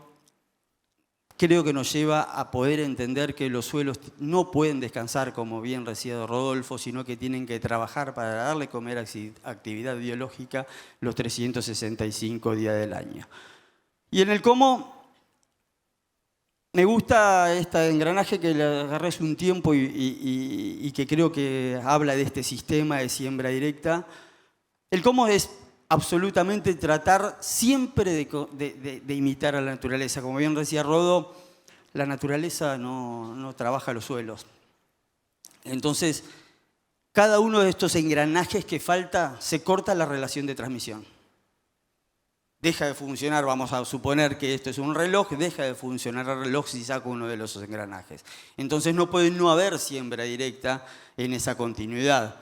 Speaker 5: creo que nos lleva a poder entender que los suelos no pueden descansar, como bien decía Rodolfo, sino que tienen que trabajar para darle comer actividad biológica los 365 días del año. Y en el cómo, me gusta este engranaje que le agarré hace un tiempo y que creo que habla de este sistema de siembra directa. El cómo es absolutamente tratar siempre de imitar a la naturaleza. Como bien decía Rodó, la naturaleza no trabaja los suelos. Entonces, cada uno de estos engranajes que falta, se corta la relación de transmisión. Deja de funcionar, vamos a suponer que esto es un reloj, deja de funcionar el reloj si saco uno de los engranajes. Entonces no puede no haber siembra directa en esa continuidad.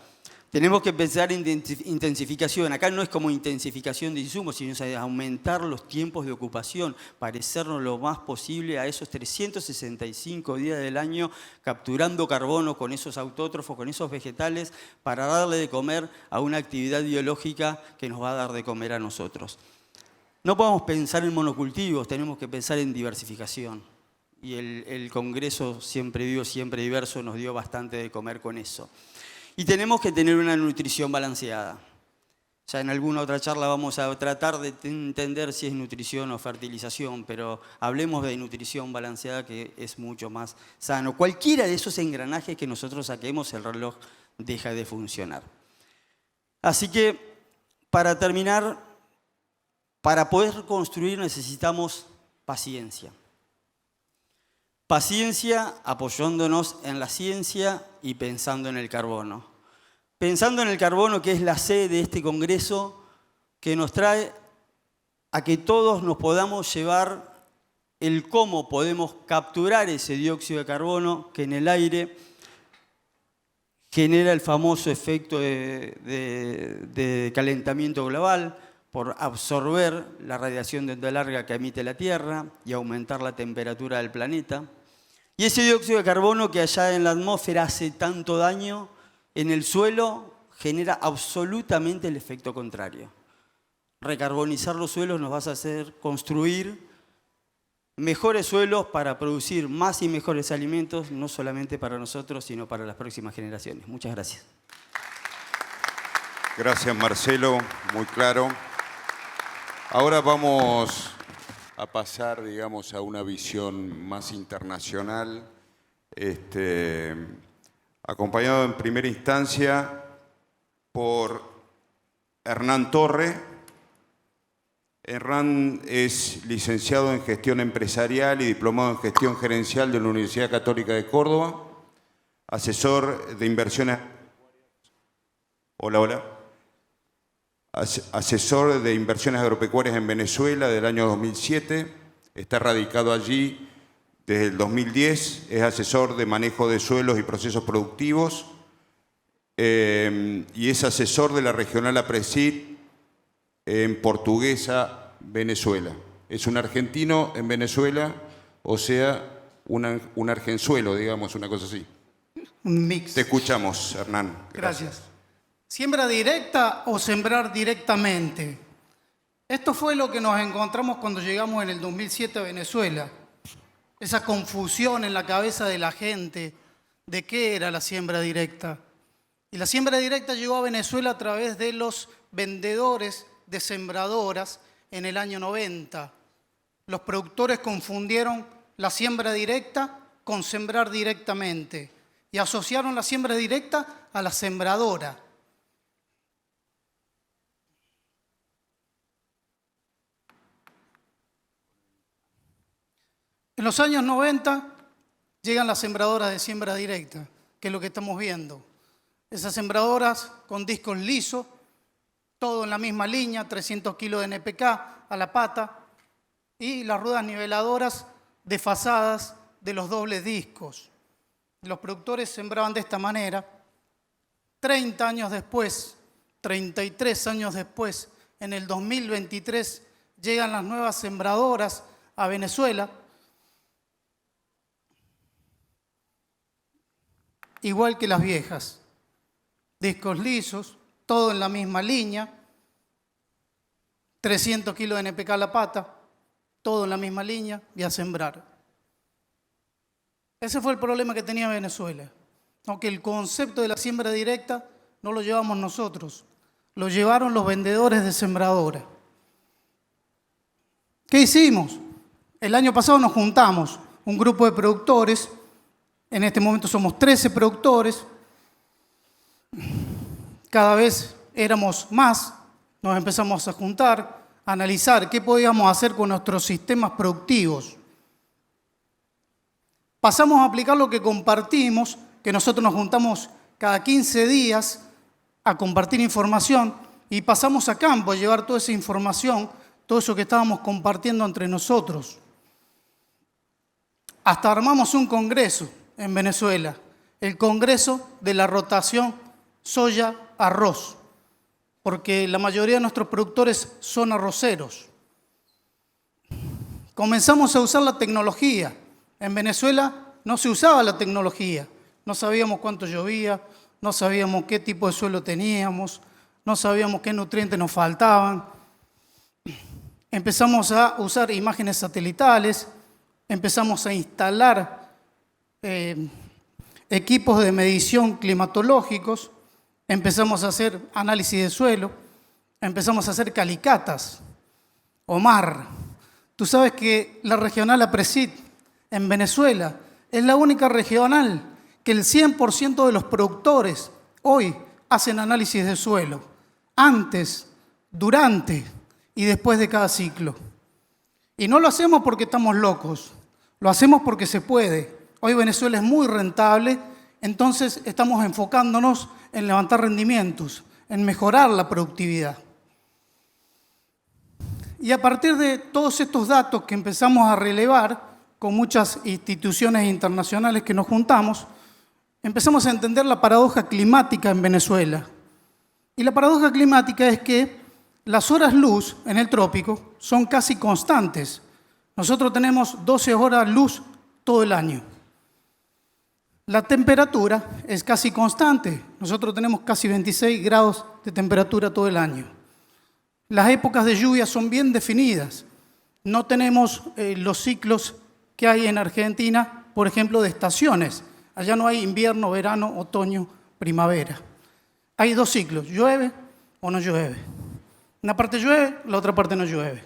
Speaker 5: Tenemos que pensar en intensificación. Acá no es como intensificación de insumos, sino es aumentar los tiempos de ocupación, parecernos lo más posible a esos 365 días del año, capturando carbono con esos autótrofos, con esos vegetales, para darle de comer a una actividad biológica que nos va a dar de comer a nosotros. No podemos pensar en monocultivos, tenemos que pensar en diversificación. Y el Congreso Siempre Vivo, Siempre Diverso nos dio bastante de comer con eso. Y tenemos que tener una nutrición balanceada. Ya en alguna otra charla vamos a tratar de entender si es nutrición o fertilización, pero hablemos de nutrición balanceada, que es mucho más sano. Cualquiera de esos engranajes que nosotros saquemos, el reloj deja de funcionar. Así que, para terminar, para poder construir necesitamos paciencia. Paciencia apoyándonos en la ciencia y pensando en el carbono. Pensando en el carbono, que es la sede de este congreso, que nos trae a que todos nos podamos llevar el cómo podemos capturar ese dióxido de carbono que en el aire genera el famoso efecto de calentamiento global por absorber la radiación de onda larga que emite la Tierra y aumentar la temperatura del planeta. Y ese dióxido de carbono que allá en la atmósfera hace tanto daño, en el suelo genera absolutamente el efecto contrario. Recarbonizar los suelos nos va a hacer construir mejores suelos para producir más y mejores alimentos, no solamente para nosotros, sino para las próximas generaciones. Muchas gracias.
Speaker 2: Gracias, Marcelo, muy claro. Ahora vamos a pasar, digamos, a una visión más internacional, acompañado en primera instancia por Hernán Torre. Hernán es licenciado en Gestión Empresarial y diplomado en Gestión Gerencial de la Universidad Católica de Córdoba, asesor de inversiones... Hola. Asesor de inversiones agropecuarias en Venezuela del año 2007, está radicado allí desde el 2010, es asesor de manejo de suelos y procesos productivos y es asesor de la regional APRESID en Portuguesa, Venezuela. Es un argentino en Venezuela, o sea, un argenzuelo, digamos, una cosa así.
Speaker 6: Un mix.
Speaker 2: Te escuchamos, Hernán.
Speaker 6: Gracias. ¿Siembra directa o sembrar directamente? Esto fue lo que nos encontramos cuando llegamos en el 2007 a Venezuela. Esa confusión en la cabeza de la gente de qué era la siembra directa. Y la siembra directa llegó a Venezuela a través de los vendedores de sembradoras en el año 90. Los productores confundieron la siembra directa con sembrar directamente y asociaron la siembra directa a la sembradora. En los años 90 llegan las sembradoras de siembra directa, que es lo que estamos viendo. Esas sembradoras con discos lisos, todo en la misma línea, 300 kilos de NPK a la pata, y las ruedas niveladoras desfasadas de los dobles discos. Los productores sembraban de esta manera. 30 años después, 33 años después, en el 2023, llegan las nuevas sembradoras a Venezuela, igual que las viejas. Discos lisos, todo en la misma línea, 300 kilos de NPK a la pata, todo en la misma línea y a sembrar. Ese fue el problema que tenía Venezuela. Aunque el concepto de la siembra directa no lo llevamos nosotros, lo llevaron los vendedores de sembradora. ¿Qué hicimos? El año pasado nos juntamos, un grupo de productores, en este momento somos 13 productores, cada vez éramos más, nos empezamos a juntar, a analizar qué podíamos hacer con nuestros sistemas productivos. Pasamos a aplicar lo que compartimos, que nosotros nos juntamos cada 15 días a compartir información y pasamos a campo a llevar toda esa información, todo eso que estábamos compartiendo entre nosotros. Hasta armamos un congreso en Venezuela, el Congreso de la Rotación Soya-Arroz, porque la mayoría de nuestros productores son arroceros. Comenzamos a usar la tecnología. En Venezuela no se usaba la tecnología. No sabíamos cuánto llovía, no sabíamos qué tipo de suelo teníamos, no sabíamos qué nutrientes nos faltaban. Empezamos a usar imágenes satelitales, empezamos a instalar equipos de medición climatológicos, empezamos a hacer análisis de suelo, empezamos a hacer calicatas. Omar, tú sabes que la regional APRESID en Venezuela es la única regional que el 100% de los productores hoy hacen análisis de suelo, antes, durante y después de cada ciclo. Y no lo hacemos porque estamos locos, lo hacemos porque se puede. Hoy Venezuela es muy rentable, entonces estamos enfocándonos en levantar rendimientos, en mejorar la productividad. Y a partir de todos estos datos que empezamos a relevar con muchas instituciones internacionales que nos juntamos, empezamos a entender la paradoja climática en Venezuela. Y la paradoja climática es que las horas luz en el trópico son casi constantes. Nosotros tenemos 12 horas luz todo el año. La temperatura es casi constante. Nosotros tenemos casi 26 grados de temperatura todo el año. Las épocas de lluvia son bien definidas. No tenemos los ciclos que hay en Argentina, por ejemplo, de estaciones. Allá no hay invierno, verano, otoño, primavera. Hay 2 ciclos, llueve o no llueve. Una parte llueve, la otra parte no llueve.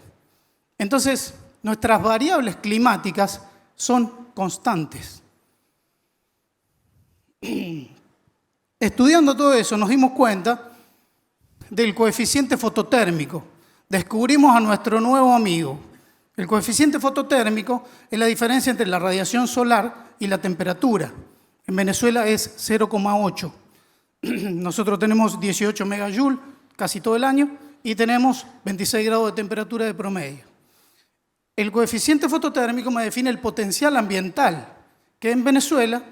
Speaker 6: Entonces, nuestras variables climáticas son constantes. Estudiando todo eso, nos dimos cuenta del coeficiente fototérmico. Descubrimos a nuestro nuevo amigo. El coeficiente fototérmico es la diferencia entre la radiación solar y la temperatura. En Venezuela es 0,8. Nosotros tenemos 18 megajoules casi todo el año y tenemos 26 grados de temperatura de promedio. El coeficiente fototérmico me define el potencial ambiental, que en Venezuela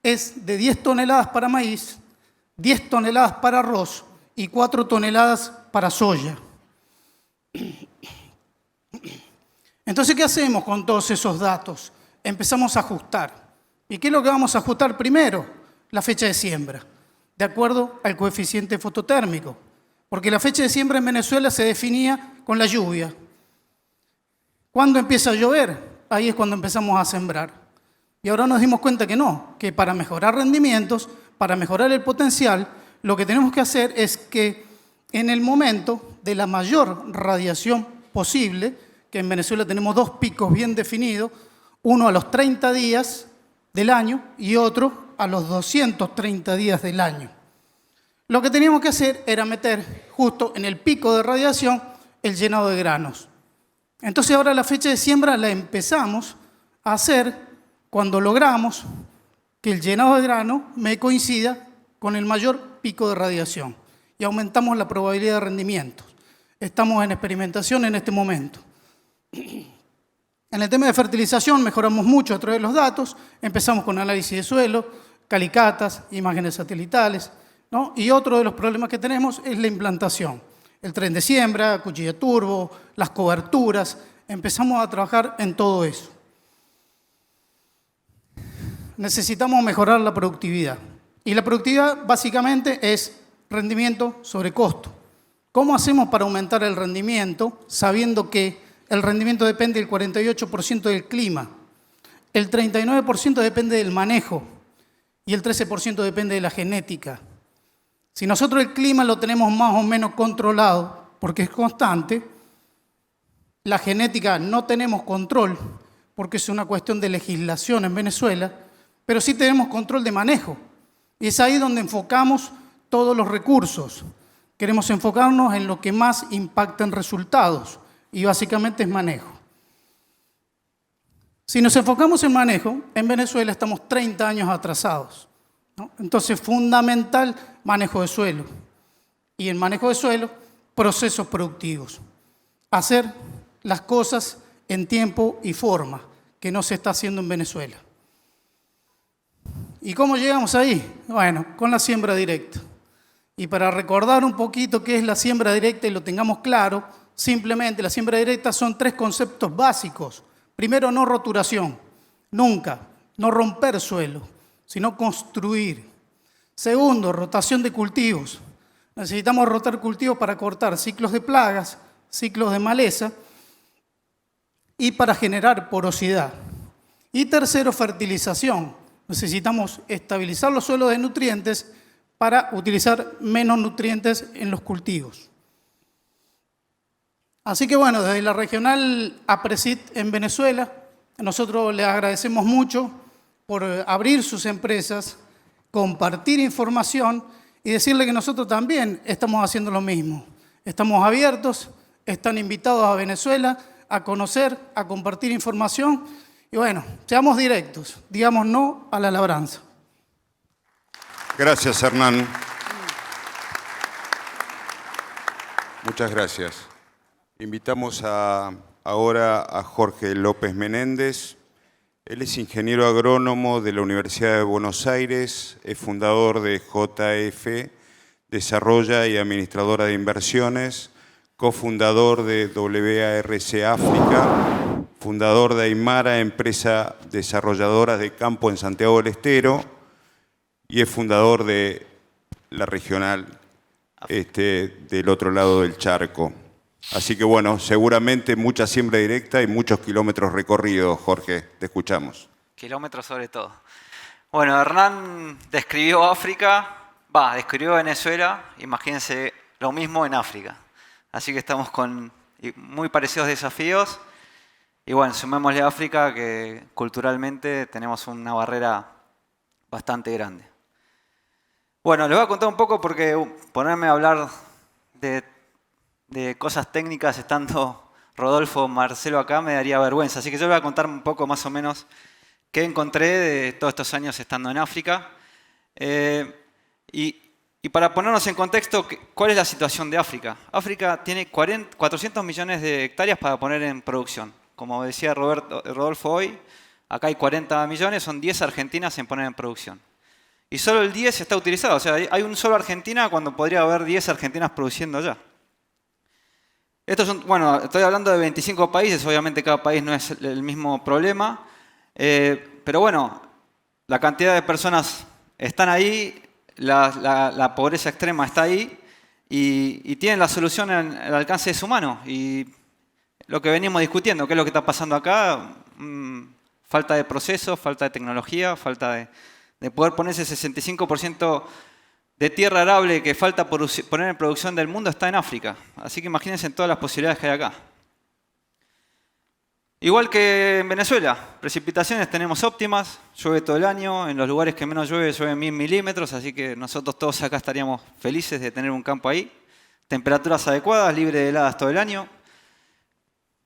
Speaker 6: es de 10 toneladas para maíz, 10 toneladas para arroz y 4 toneladas para soya. Entonces, ¿qué hacemos con todos esos datos? Empezamos a ajustar. ¿Y qué es lo que vamos a ajustar primero? La fecha de siembra, de acuerdo al coeficiente fototérmico. Porque la fecha de siembra en Venezuela se definía con la lluvia. ¿Cuándo empieza a llover? Ahí es cuando empezamos a sembrar. Y ahora nos dimos cuenta que no, que para mejorar rendimientos, para mejorar el potencial, lo que tenemos que hacer es que en el momento de la mayor radiación posible, que en Venezuela tenemos 2 picos bien definidos, uno a los 30 días del año y otro a los 230 días del año. Lo que teníamos que hacer era meter justo en el pico de radiación el llenado de granos. Entonces ahora la fecha de siembra la empezamos a hacer cuando logramos que el llenado de grano me coincida con el mayor pico de radiación y aumentamos la probabilidad de rendimiento. Estamos en experimentación en este momento. En el tema de fertilización mejoramos mucho a través de los datos. Empezamos con análisis de suelo, calicatas, imágenes satelitales, ¿no? Y otro de los problemas que tenemos es la implantación. El tren de siembra, cuchilla turbo, las coberturas. Empezamos a trabajar en todo eso. Necesitamos mejorar la productividad. Y la productividad básicamente es rendimiento sobre costo. ¿Cómo hacemos para aumentar el rendimiento sabiendo que el rendimiento depende del 48% del clima, el 39% depende del manejo y el 13% depende de la genética? Si nosotros el clima lo tenemos más o menos controlado, porque es constante, la genética no tenemos control, porque es una cuestión de legislación en Venezuela, pero sí tenemos control de manejo. Y es ahí donde enfocamos todos los recursos. Queremos enfocarnos en lo que más impacta en resultados, y básicamente es manejo. Si nos enfocamos en manejo, en Venezuela estamos 30 años atrasados, ¿no? Entonces, fundamental manejo de suelo. Y en manejo de suelo, procesos productivos. Hacer las cosas en tiempo y forma, que no se está haciendo en Venezuela. ¿Y cómo llegamos ahí? Bueno, con la siembra directa. Y para recordar un poquito qué es la siembra directa y lo tengamos claro, simplemente la siembra directa son 3 conceptos básicos. Primero, no roturación, nunca, no romper suelo, sino construir. Segundo, rotación de cultivos. Necesitamos rotar cultivos para cortar ciclos de plagas, ciclos de maleza y para generar porosidad. Y tercero, fertilización. Necesitamos estabilizar los suelos de nutrientes para utilizar menos nutrientes en los cultivos. Así que bueno, desde la regional APRESID en Venezuela, nosotros les agradecemos mucho por abrir sus empresas, compartir información y decirle que nosotros también estamos haciendo lo mismo. Estamos abiertos, están invitados a Venezuela a conocer, a compartir información. Y bueno, seamos directos, digamos no a la labranza.
Speaker 2: Gracias, Hernán. Muchas gracias. Invitamos ahora a Jorge López Menéndez. Él es ingeniero agrónomo de la Universidad de Buenos Aires, es fundador de JF, Desarrolla y administradora de inversiones, cofundador de WARC África, fundador de Aymara, empresa desarrolladora de campo en Santiago del Estero, y es fundador de la regional del otro lado del charco. Así que bueno, seguramente mucha siembra directa y muchos kilómetros recorridos, Jorge, te escuchamos.
Speaker 7: Kilómetros sobre todo. Bueno, Hernán describió África, describió Venezuela, imagínense lo mismo en África. Así que estamos con muy parecidos desafíos. Y bueno, sumémosle a África que culturalmente tenemos una barrera bastante grande. Bueno, les voy a contar un poco porque ponerme a hablar de cosas técnicas estando Rodolfo, Marcelo acá me daría vergüenza. Así que yo les voy a contar un poco más o menos qué encontré de todos estos años estando en África. Y para ponernos en contexto, ¿cuál es la situación de África? África tiene 400 millones de hectáreas para poner en producción. Como decía Rodolfo hoy, acá hay 40 millones, son 10 argentinas en poner en producción. Y solo el 10 está utilizado, o sea, hay un solo Argentina cuando podría haber 10 argentinas produciendo ya. Estos son, bueno, estoy hablando de 25 países, obviamente cada país no es el mismo problema, pero bueno, la cantidad de personas están ahí, la pobreza extrema está ahí y tienen la solución al alcance de su mano. Y lo que venimos discutiendo, ¿qué es lo que está pasando acá? Falta de procesos, falta de tecnología, falta de poder poner ese 65% de tierra arable que falta por poner en producción del mundo está en África. Así que imagínense todas las posibilidades que hay acá. Igual que en Venezuela, precipitaciones tenemos óptimas, llueve todo el año, en los lugares que menos llueve, llueve 1000 milímetros, así que nosotros todos acá estaríamos felices de tener un campo ahí. Temperaturas adecuadas, libre de heladas todo el año.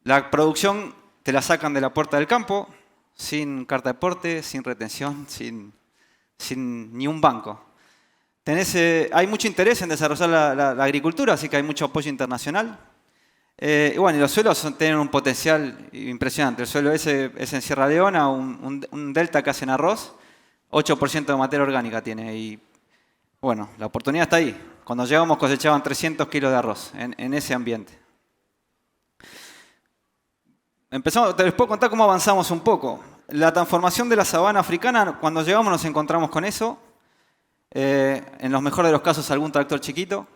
Speaker 7: La producción te la sacan de la puerta del campo, sin carta de porte, sin retención, sin ni un banco. Hay mucho interés en desarrollar la agricultura, así que hay mucho apoyo internacional. Y bueno, y los suelos tienen un potencial impresionante. El suelo ese es en Sierra Leona, un delta que hacen arroz, 8% de materia orgánica tiene. Y bueno, la oportunidad está ahí. Cuando llegamos cosechaban 300 kilos de arroz en ese ambiente. Les puedo contar cómo avanzamos un poco. La transformación de la sabana africana, cuando llegamos nos encontramos con eso. En los mejores de los casos algún tractor chiquito.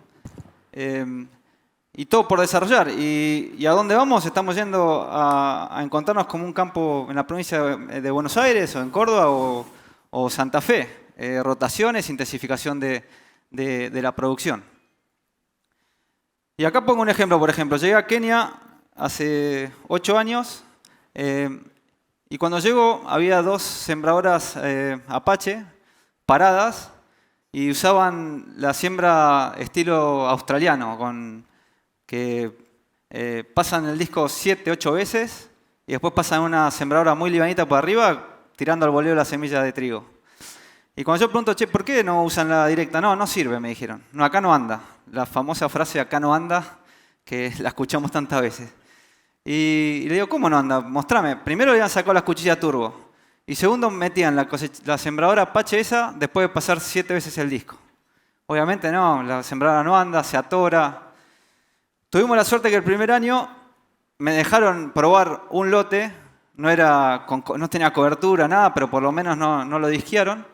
Speaker 7: Y todo por desarrollar. ¿Y a dónde vamos? Estamos yendo a encontrarnos como un campo en la provincia de Buenos Aires o en Córdoba o Santa Fe. Rotaciones, intensificación de la producción. Y acá pongo un ejemplo, por ejemplo. Llegué a Kenia hace 8 años y cuando llego había 2 sembradoras Apache paradas y usaban la siembra estilo australiano, que pasan el disco 7, 8 veces y después pasan una sembradora muy livianita por arriba tirando al voleo la semilla de trigo. Y cuando yo pregunto, che, ¿por qué no usan la directa? No sirve, me dijeron. No, acá no anda. La famosa frase acá no anda, que la escuchamos tantas veces. Y le digo, ¿cómo no anda? Mostrame. Primero le habían sacado las cuchillas turbo. Y segundo, metían la sembradora Apache esa después de pasar 7 veces el disco. Obviamente no, la sembradora no anda, se atora. Tuvimos la suerte que el primer año me dejaron probar un lote. No tenía cobertura, nada, pero por lo menos no lo disquearon.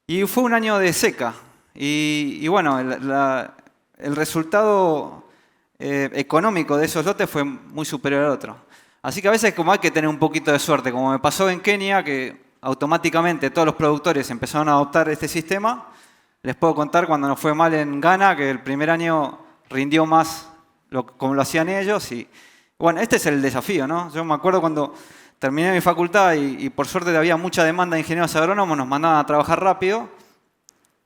Speaker 7: Y fue un año de seca. Y bueno, el resultado económico de esos lotes fue muy superior al otro. Así que a veces como hay que tener un poquito de suerte, como me pasó en Kenia, que automáticamente todos los productores empezaron a adoptar este sistema. Les puedo contar cuando nos fue mal en Ghana, que el primer año rindió más como lo hacían ellos. Y bueno, este es el desafío, ¿no? Yo me acuerdo cuando terminé mi facultad y por suerte había mucha demanda de ingenieros agrónomos, nos mandaban a trabajar rápido.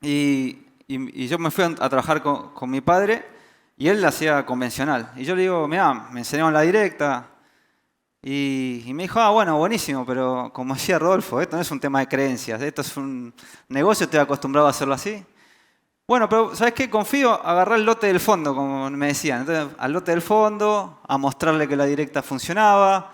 Speaker 7: Y yo me fui a trabajar con mi padre. y él la hacía convencional. Y yo le digo, mirá, me enseñaron la directa. Y me dijo, bueno, buenísimo, pero como decía Rodolfo, esto no es un tema de creencias, esto es un negocio, estoy acostumbrado a hacerlo así. Bueno, pero ¿sabes qué? Confío, agarrar el lote del fondo, como me decían. Entonces, al lote del fondo, a mostrarle que la directa funcionaba.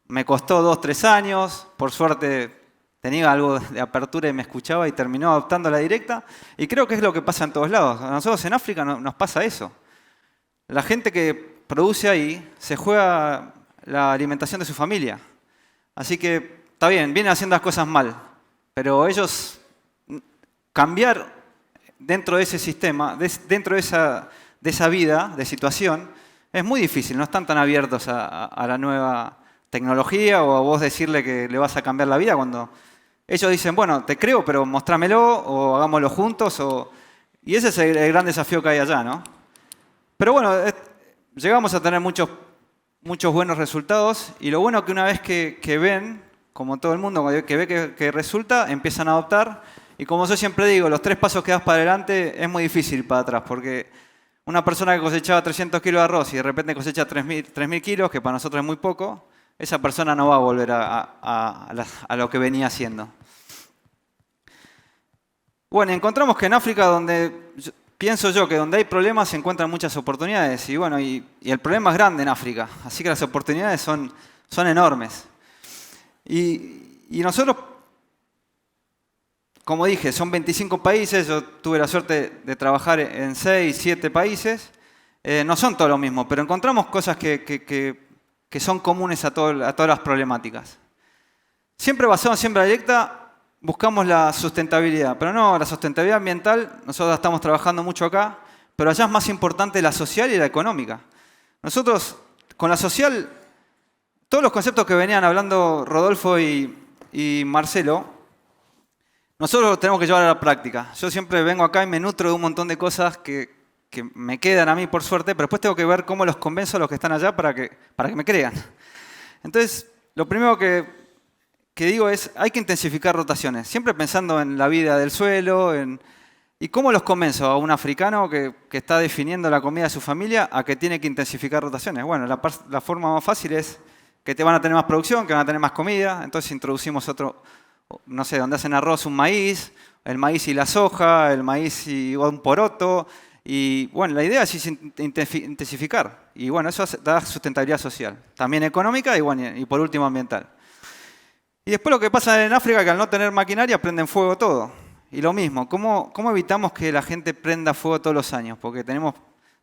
Speaker 7: Me costó 2, 3 años. Por suerte tenía algo de apertura y me escuchaba y terminó adoptando la directa. Y creo que es lo que pasa en todos lados. A nosotros en África nos pasa eso. La gente que produce ahí se juega la alimentación de su familia. Así que está bien, vienen haciendo las cosas mal. Pero ellos cambiar dentro de ese sistema, dentro de esa vida, de situación, es muy difícil. No están tan abiertos a la nueva tecnología o a vos decirle que le vas a cambiar la vida cuando ellos dicen, bueno, te creo, pero mostrámelo o hagámoslo juntos. Y ese es el gran desafío que hay allá, ¿no? Pero bueno, llegamos a tener muchos buenos resultados y lo bueno que una vez que ven, como todo el mundo, que ve que resulta, empiezan a adoptar. Y como yo siempre digo, los 3 pasos que das para adelante es muy difícil ir para atrás, porque una persona que cosechaba 300 kilos de arroz y de repente cosecha 3.000 kilos, que para nosotros es muy poco, esa persona no va a volver a lo que venía haciendo. Bueno, encontramos que en África, pienso yo que donde hay problemas se encuentran muchas oportunidades. Y bueno, y el problema es grande en África, así que las oportunidades son enormes. Y nosotros, como dije, son 25 países, yo tuve la suerte de trabajar en 6, 7 países. No son todos lo mismo, pero encontramos cosas que son comunes a todas las problemáticas. Siempre basado en siembra directa, buscamos la sustentabilidad, pero no la sustentabilidad ambiental, nosotros estamos trabajando mucho acá, pero allá es más importante la social y la económica. Nosotros, con la social, todos los conceptos que venían hablando Rodolfo y Marcelo, nosotros los tenemos que llevar a la práctica. Yo siempre vengo acá y me nutro de un montón de cosas que me quedan a mí por suerte, pero después tengo que ver cómo los convenzo a los que están allá para que me crean. Entonces, lo primero que digo es, hay que intensificar rotaciones, siempre pensando en la vida del suelo, y cómo los convenzo a un africano que está definiendo la comida de su familia a que tiene que intensificar rotaciones. Bueno, la forma más fácil es que te van a tener más producción, que van a tener más comida, entonces introducimos otro, no sé, donde hacen arroz, un maíz, el maíz y la soja, el maíz y un poroto. Y bueno, la idea es intensificar. Y bueno, eso da sustentabilidad social, también económica y, bueno, y por último ambiental. Y después lo que pasa en África, que al no tener maquinaria prenden fuego todo. Y lo mismo, ¿cómo evitamos que la gente prenda fuego todos los años? Porque tenemos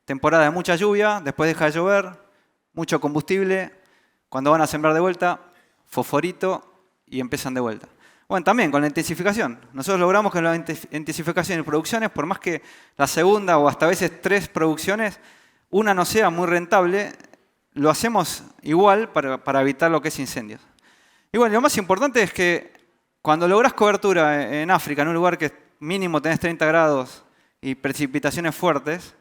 Speaker 7: temporada de mucha lluvia, después deja de llover, mucho combustible, cuando van a sembrar de vuelta, fosforito y empiezan de vuelta. Bueno, también con la intensificación. Nosotros logramos que la intensificación y producciones, por más que la segunda o hasta a veces 3 producciones, una no sea muy rentable, lo hacemos igual para evitar lo que es incendios. Y bueno, lo más importante es que cuando lográs cobertura en África, en un lugar que mínimo tenés 30 grados y precipitaciones fuertes,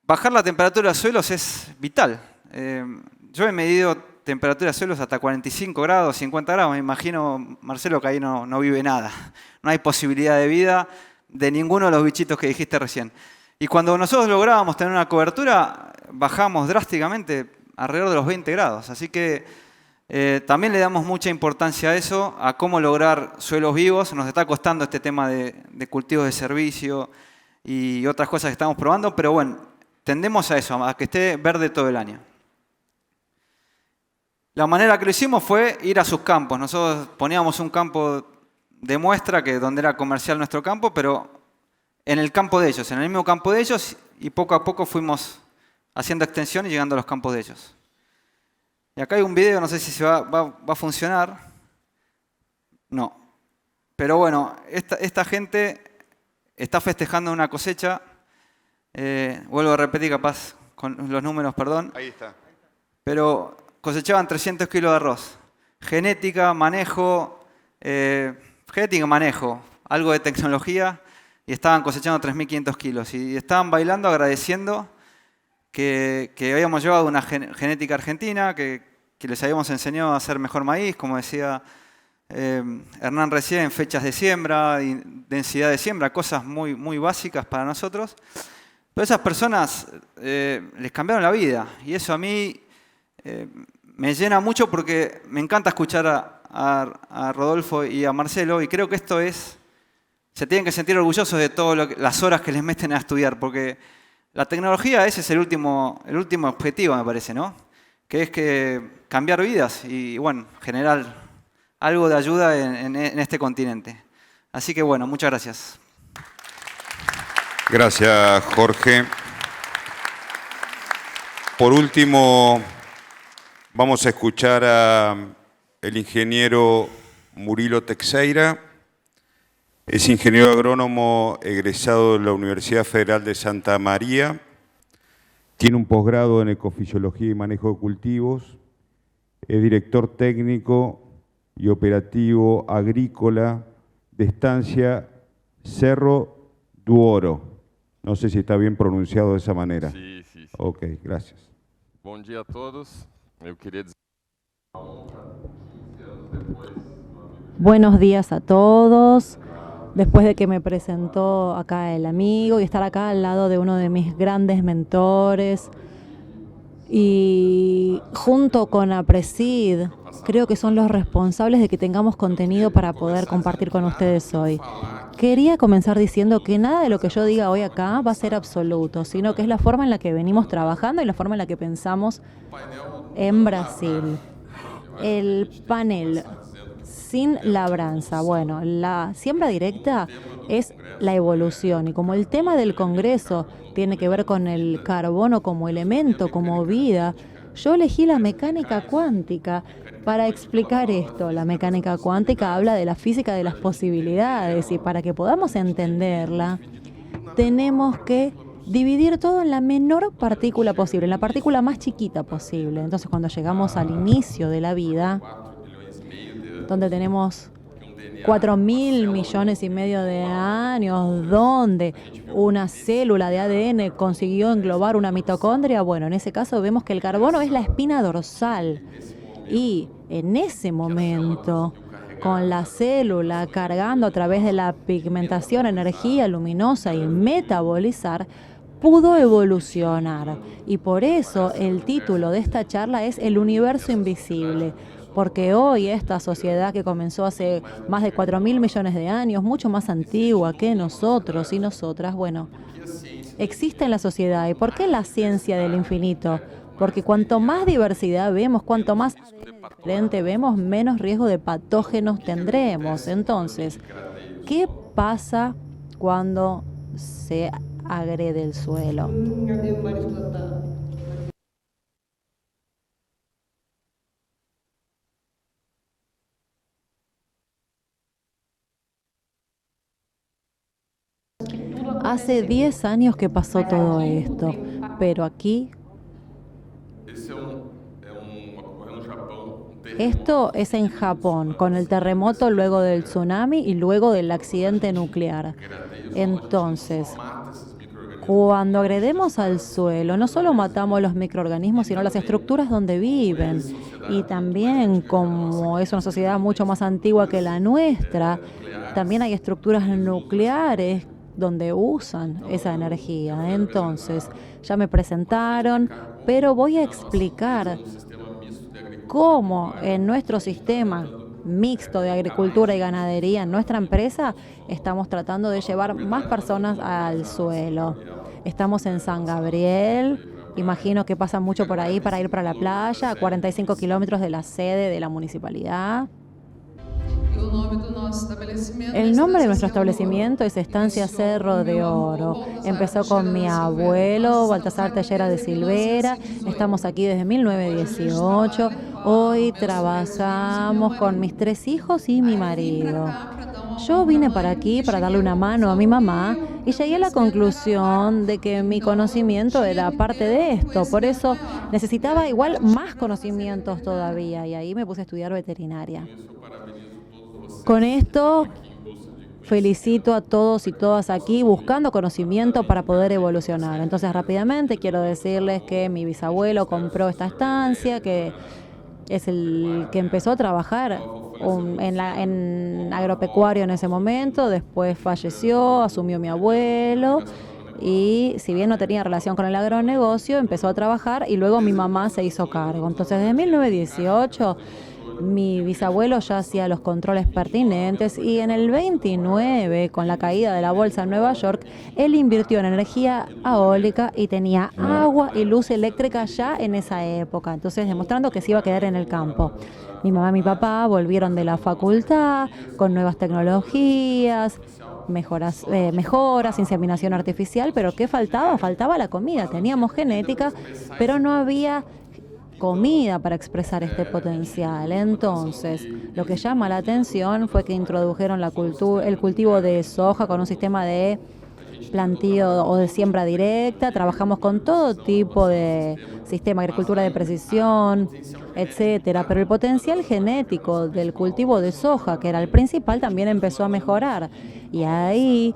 Speaker 7: bajar la temperatura de los suelos es vital. Yo he medido temperatura de suelos hasta 45 grados, 50 grados. Me imagino, Marcelo, que ahí no vive nada. No hay posibilidad de vida de ninguno de los bichitos que dijiste recién. Y cuando nosotros lográbamos tener una cobertura, bajamos drásticamente alrededor de los 20 grados. Así que también le damos mucha importancia a eso, a cómo lograr suelos vivos. Nos está costando este tema de cultivos de servicio y otras cosas que estamos probando, pero bueno, tendemos a eso, a que esté verde todo el año. La manera que lo hicimos fue ir a sus campos. Nosotros poníamos un campo de muestra, donde era comercial nuestro campo, pero en el campo de ellos, en el mismo campo de ellos, y poco a poco fuimos haciendo extensión y llegando a los campos de ellos. Y acá hay un video, no sé si va a funcionar. No. Pero bueno, esta gente está festejando una cosecha. Vuelvo a repetir, capaz, con los números, perdón.
Speaker 2: Ahí está.
Speaker 7: Pero cosechaban 300 kilos de arroz. Genética, manejo, algo de tecnología, y estaban cosechando 3.500 kilos. Y estaban bailando, agradeciendo que habíamos llevado una genética argentina, que les habíamos enseñado a hacer mejor maíz, como decía Hernán recién, fechas de siembra, densidad de siembra, cosas muy, muy básicas para nosotros. Pero esas personas les cambiaron la vida y eso a mí me llena mucho porque me encanta escuchar a Rodolfo y a Marcelo y creo que esto es, se tienen que sentir orgullosos de todas las horas que les meten a estudiar porque la tecnología ese es el último objetivo, me parece, ¿no? Que es que cambiar vidas y bueno, generar algo de ayuda en este continente. Así que bueno, muchas gracias.
Speaker 2: Gracias, Jorge. Por último, vamos a escuchar al ingeniero Murilo Teixeira. Es ingeniero agrónomo egresado de la Universidad Federal de Santa María. Tiene un posgrado en ecofisiología y manejo de cultivos. Es director técnico y operativo agrícola de estancia Cerro do Oro. No sé si está bien pronunciado de esa manera.
Speaker 8: Sí, sí, sí.
Speaker 2: Ok, gracias.
Speaker 8: Bom dia a todos. Eu queria dizer...
Speaker 9: Buenos días a todos. Después de que me presentó acá el amigo y estar acá al lado de uno de mis grandes mentores y junto con APRESID, creo que son los responsables de que tengamos contenido para poder compartir con ustedes hoy. Quería comenzar diciendo que nada de lo que yo diga hoy acá va a ser absoluto, sino que es la forma en la que venimos trabajando y la forma en la que pensamos en Brasil. El panel sin labranza. Bueno, la siembra directa es la evolución y como el tema del Congreso tiene que ver con el carbono como elemento, como vida, yo elegí la mecánica cuántica para explicar esto. La mecánica cuántica habla de la física de las posibilidades y para que podamos entenderla tenemos que dividir todo en la menor partícula posible, en la partícula más chiquita posible. Entonces cuando llegamos al inicio de la vida, donde tenemos 4.000 millones y medio de años, donde una célula de ADN consiguió englobar una mitocondria, bueno, en ese caso vemos que el carbono es la espina dorsal. Y en ese momento, con la célula cargando a través de la pigmentación energía luminosa y metabolizar, pudo evolucionar. Y por eso el título de esta charla es El universo invisible. Porque hoy esta sociedad que comenzó hace más de 4.000 millones de años, mucho más antigua que nosotros y nosotras, bueno, existe en la sociedad. ¿Y por qué la ciencia del infinito? Porque cuanto más diversidad vemos, cuanto más diferente vemos, menos riesgo de patógenos tendremos. Entonces, ¿qué pasa cuando se agrede el suelo? Hace 10 años que pasó todo esto, pero aquí... Esto es en Japón, con el terremoto, luego del tsunami y luego del accidente nuclear. Entonces, cuando agredemos al suelo, no solo matamos los microorganismos, sino las estructuras donde viven. Y también, como es una sociedad mucho más antigua que la nuestra, también hay estructuras nucleares donde usan esa energía. Entonces, ya me presentaron, pero voy a explicar cómo en nuestro sistema mixto de agricultura y ganadería, en nuestra empresa, estamos tratando de llevar más personas al suelo. Estamos en San Gabriel, imagino que pasan mucho por ahí para ir para la playa, a 45 kilómetros de la sede de la municipalidad. El nombre de nuestro establecimiento es Estancia Cerro de Oro. Empezó con mi abuelo, Baltasar Tellera de Silveira. Estamos aquí desde 1918. Hoy trabajamos con mis 3 hijos y mi marido. Yo vine para aquí para darle una mano a mi mamá y llegué a la conclusión de que mi conocimiento era parte de esto. Por eso necesitaba igual más conocimientos todavía y ahí me puse a estudiar veterinaria. Con esto felicito a todos y todas aquí buscando conocimiento para poder evolucionar. Entonces rápidamente quiero decirles que mi bisabuelo compró esta estancia, que es el que empezó a trabajar en agropecuario en ese momento, después falleció, asumió mi abuelo y si bien no tenía relación con el agronegocio, empezó a trabajar y luego mi mamá se hizo cargo. Entonces, desde 1918 mi bisabuelo ya hacía los controles pertinentes y en el 29, con la caída de la bolsa en Nueva York, él invirtió en energía eólica y tenía agua y luz eléctrica ya en esa época. Entonces, demostrando que se iba a quedar en el campo. Mi mamá y mi papá volvieron de la facultad con nuevas tecnologías, mejoras, inseminación artificial, pero ¿qué faltaba? Faltaba la comida. Teníamos genética, pero no había comida para expresar este potencial. Entonces, lo que llama la atención fue que introdujeron el cultivo de soja con un sistema de plantío o de siembra directa. Trabajamos con todo tipo de sistema, agricultura de precisión, etcétera. Pero el potencial genético del cultivo de soja, que era el principal, también empezó a mejorar. Y ahí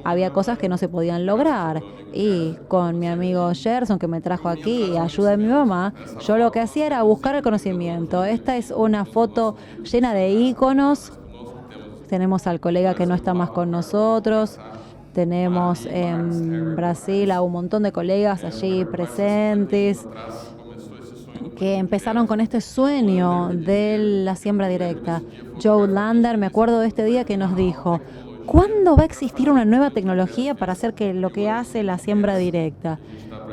Speaker 9: había cosas que no se podían lograr. Y con mi amigo Gerson, que me trajo aquí, y ayuda de mi mamá, yo lo que hacía era buscar el conocimiento. Esta es una foto llena de íconos. Tenemos al colega que no está más con nosotros. Tenemos en Brasil a un montón de colegas allí presentes que empezaron con este sueño de la siembra directa. Joe Lander, me acuerdo de este día que nos dijo: ¿cuándo va a existir una nueva tecnología para hacer que lo que hace la siembra directa?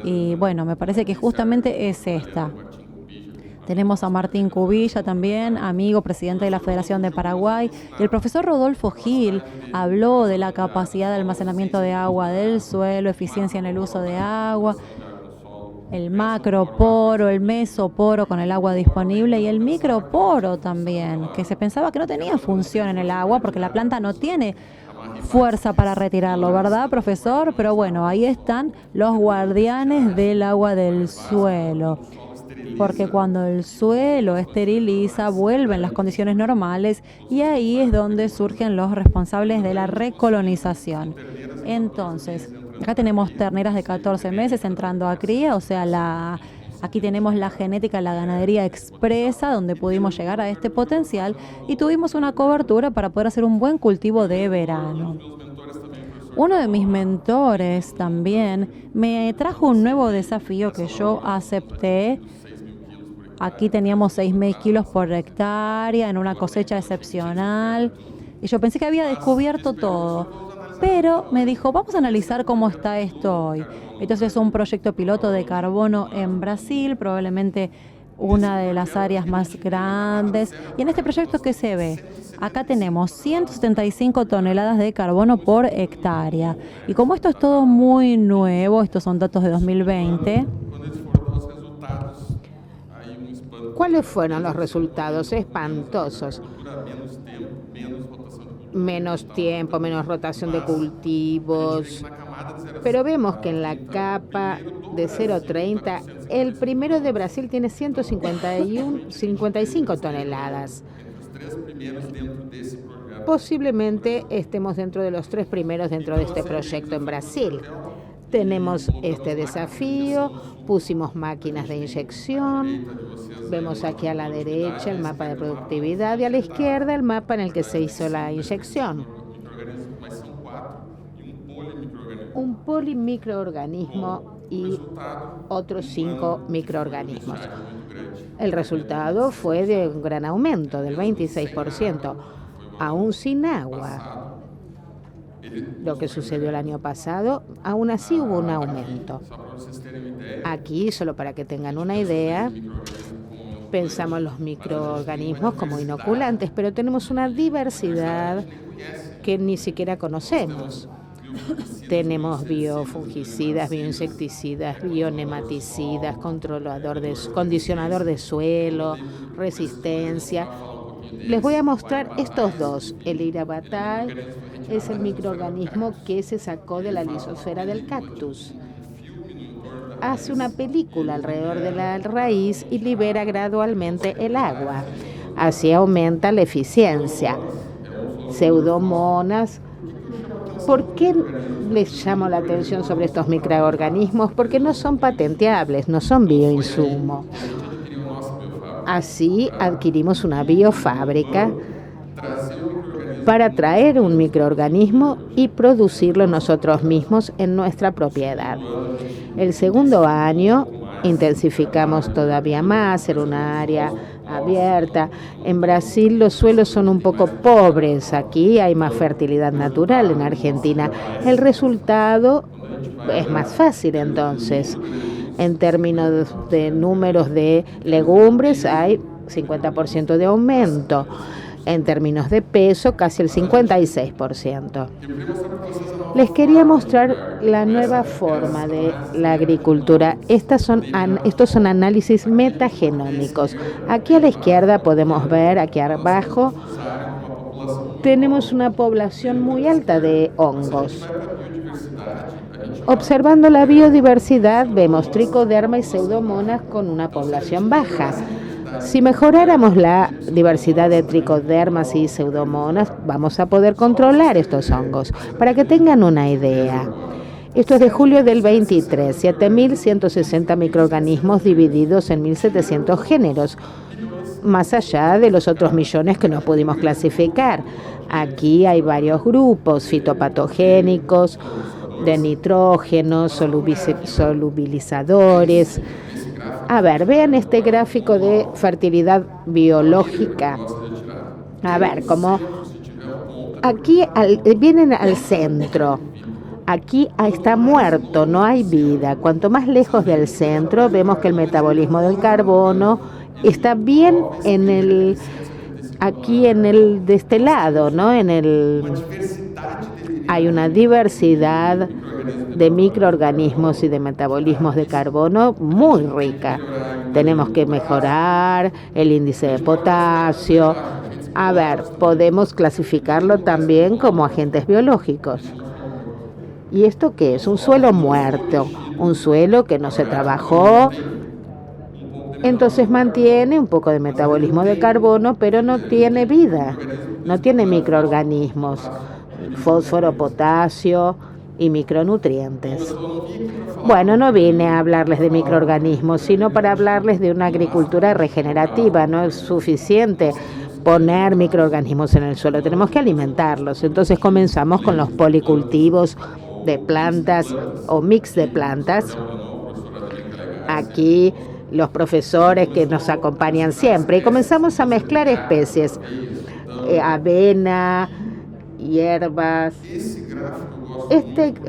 Speaker 9: Y bueno, me parece que justamente es esta. Tenemos a Martín Cubilla también, amigo, presidente de la Federación de Paraguay. Y el profesor Rodolfo Gil habló de la capacidad de almacenamiento de agua del suelo, eficiencia en el uso de agua, el macroporo, el mesoporo con el agua disponible y el microporo también, que se pensaba que no tenía función en el agua porque la planta no tiene fuerza para retirarlo, ¿verdad, profesor? Pero bueno, ahí están los guardianes del agua del suelo. Porque cuando el suelo esteriliza, vuelven las condiciones normales y ahí es donde surgen los responsables de la recolonización. Entonces, acá tenemos terneras de 14 meses entrando a cría, o sea, aquí tenemos la genética, la ganadería expresa, donde pudimos llegar a este potencial y tuvimos una cobertura para poder hacer un buen cultivo de verano. Uno de mis mentores también me trajo un nuevo desafío que yo acepté. Aquí teníamos 6.000 kilos por hectárea en una cosecha excepcional y yo pensé que había descubierto todo, pero me dijo, vamos a analizar cómo está esto hoy. Entonces es un proyecto piloto de carbono en Brasil, probablemente una de las áreas más grandes. Y en este proyecto, ¿qué se ve? Acá tenemos 175 toneladas de carbono por hectárea. Y como esto es todo muy nuevo, estos son datos de 2020...
Speaker 10: ¿Cuáles fueron los resultados? Espantosos. Menos tiempo, menos rotación de cultivos. Pero vemos que en la capa de 0,30, el primero de Brasil tiene 155 toneladas. Posiblemente estemos dentro de los 3 primeros dentro de este proyecto en Brasil. Tenemos este desafío, pusimos máquinas de inyección, vemos aquí a la derecha el mapa de productividad y a la izquierda el mapa en el que se hizo la inyección. Un polimicroorganismo y otros 5 microorganismos. El resultado fue de un gran aumento, del 26%, aún sin agua. Lo que sucedió el año pasado, aún así hubo un aumento. Aquí, solo para que tengan una idea, pensamos los microorganismos como inoculantes, pero tenemos una diversidad que ni siquiera conocemos. Tenemos biofungicidas, bioinsecticidas, bionematicidas, condicionador de suelo, resistencia. Les voy a mostrar estos dos. El irabatay es el microorganismo que se sacó de la lisosfera del cactus. Hace una película alrededor de la raíz y libera gradualmente el agua. Así aumenta la eficiencia. Pseudomonas. ¿Por qué les llamo la atención sobre estos microorganismos? Porque no son patenteables, no son bioinsumos. Así adquirimos una biofábrica para traer un microorganismo y producirlo nosotros mismos en nuestra propiedad. El segundo año intensificamos todavía más, era una área abierta. En Brasil los suelos son un poco pobres, aquí hay más fertilidad natural en Argentina. El resultado es más fácil entonces. En términos de números de legumbres hay 50% de aumento. En términos de peso, casi el 56%. Les quería mostrar la nueva forma de la agricultura. Estos son análisis metagenómicos. Aquí a la izquierda podemos ver, aquí abajo, tenemos una población muy alta de hongos. Observando la biodiversidad, vemos tricoderma y pseudomonas con una población baja. Si mejoráramos la diversidad de tricodermas y pseudomonas, vamos a poder controlar estos hongos. Para que tengan una idea, esto es de julio del 23, 7.160 microorganismos divididos en 1.700 géneros, más allá de los otros millones que no pudimos clasificar. Aquí hay varios grupos fitopatogénicos, de nitrógeno, solubilizadores. A ver, vean este gráfico de fertilidad biológica. A ver, como aquí vienen al centro. Aquí está muerto, no hay vida. Cuanto más lejos del centro, vemos que el metabolismo del carbono está bien aquí de este lado, ¿no? Hay una diversidad de microorganismos y de metabolismos de carbono muy rica. Tenemos que mejorar el índice de potasio. A ver, podemos clasificarlo también como agentes biológicos. ¿Y esto qué es? Un suelo muerto, un suelo que no se trabajó. Entonces mantiene un poco de metabolismo de carbono, pero no tiene vida, no tiene microorganismos, fósforo, potasio y micronutrientes. Bueno, no vine a hablarles de microorganismos, sino para hablarles de una agricultura regenerativa. No es suficiente poner microorganismos en el suelo, tenemos que alimentarlos. Entonces comenzamos con los policultivos de plantas o mix de plantas. Aquí los profesores que nos acompañan siempre, y comenzamos a mezclar especies, avena, hierbas.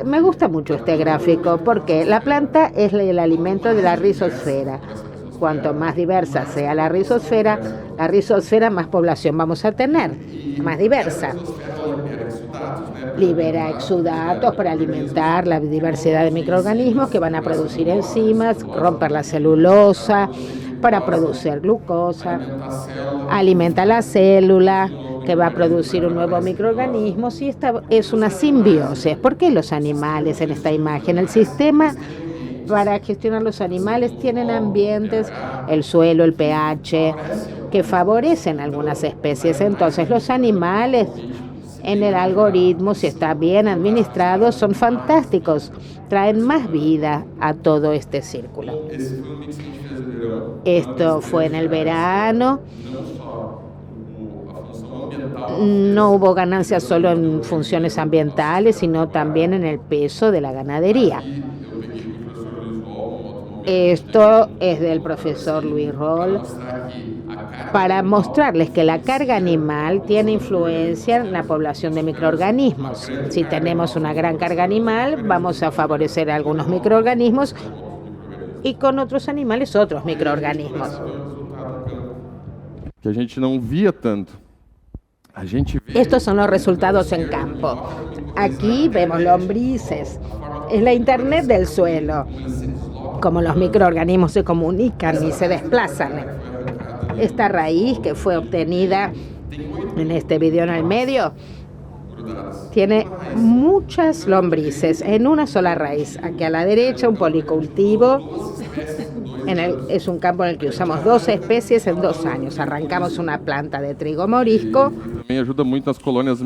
Speaker 10: Me gusta mucho este gráfico porque la planta es el alimento de la rizosfera. Cuanto más diversa sea la rizosfera más población vamos a tener, más diversa. Libera exudatos para alimentar la diversidad de microorganismos que van a producir enzimas, romper la celulosa para producir glucosa, alimenta la célula que va a producir un nuevo microorganismo. Y esta es una simbiosis. ¿Por qué los animales en esta imagen? El sistema para gestionar los animales tienen ambientes, el suelo, el pH, que favorecen algunas especies. Entonces los animales en el algoritmo, si está bien administrado, son fantásticos, traen más vida a todo este círculo. Esto fue en el verano. No hubo ganancias solo en funciones ambientales, sino también en el peso de la ganadería. Esto es del profesor Luis Roll, para mostrarles que la carga animal tiene influencia en la población de microorganismos. Si tenemos una gran carga animal, vamos a favorecer a algunos microorganismos y con otros animales otros microorganismos.
Speaker 8: Que a gente não via tanto.
Speaker 10: Estos son los resultados en campo. Aquí vemos lombrices. Es la internet del suelo. Como los microorganismos se comunican y se desplazan. Esta raíz que fue obtenida en este video en el medio tiene muchas lombrices en una sola raíz. Aquí a la derecha un policultivo. Es un campo en el que usamos 12 especies en 2 años. Arrancamos una planta de trigo morisco.
Speaker 8: Também ajuda muito nas colônias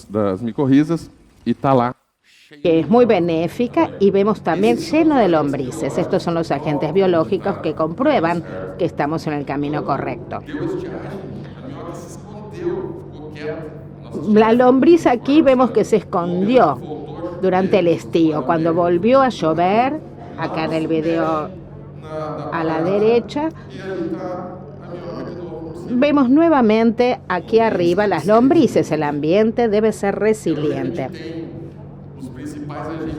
Speaker 8: das micorrizas e está lá
Speaker 10: que es muy benéfica, y vemos también lleno de lombrices. Estos son los agentes biológicos que comprueban que estamos en el camino correcto. La lombriz aquí vemos que se escondió durante el estío. Cuando volvió a llover, acá en el video a la derecha, vemos nuevamente aquí arriba las lombrices. El ambiente debe ser resiliente.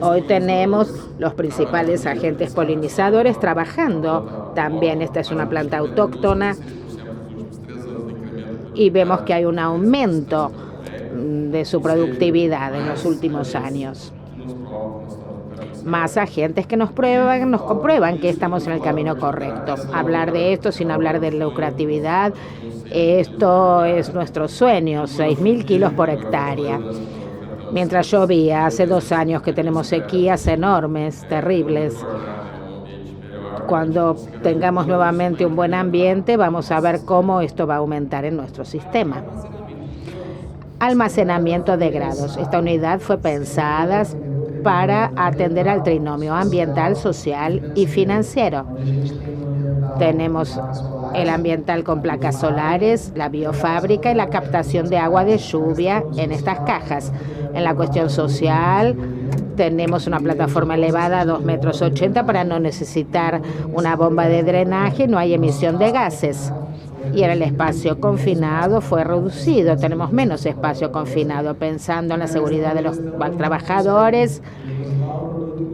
Speaker 10: Hoy tenemos los principales agentes polinizadores trabajando. También esta es una planta autóctona y vemos que hay un aumento de su productividad en los últimos años. Más agentes que nos comprueban que estamos en el camino correcto. Hablar de esto sin hablar de lucratividad, esto es nuestro sueño, 6.000 kilos por hectárea. Mientras llovía, hace 2 años que tenemos sequías enormes, terribles. Cuando tengamos nuevamente un buen ambiente, vamos a ver cómo esto va a aumentar en nuestro sistema. Almacenamiento de grados. Esta unidad fue pensada para atender al trinomio ambiental, social y financiero. Tenemos el ambiental con placas solares, la biofábrica y la captación de agua de lluvia en estas cajas. En la cuestión social, tenemos una plataforma elevada a 2,80 metros para no necesitar una bomba de drenaje, no hay emisión de gases. Y en el espacio confinado fue reducido, tenemos menos espacio confinado, pensando en la seguridad de los trabajadores,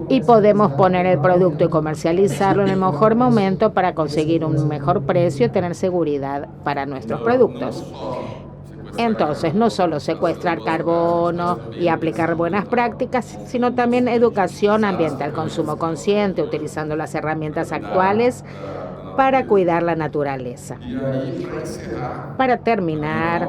Speaker 10: y podemos poner el producto y comercializarlo en el mejor momento para conseguir un mejor precio y tener seguridad para nuestros productos. Entonces, no solo secuestrar carbono y aplicar buenas prácticas, sino también educación ambiental, consumo consciente, utilizando las herramientas actuales para cuidar la naturaleza. Para terminar,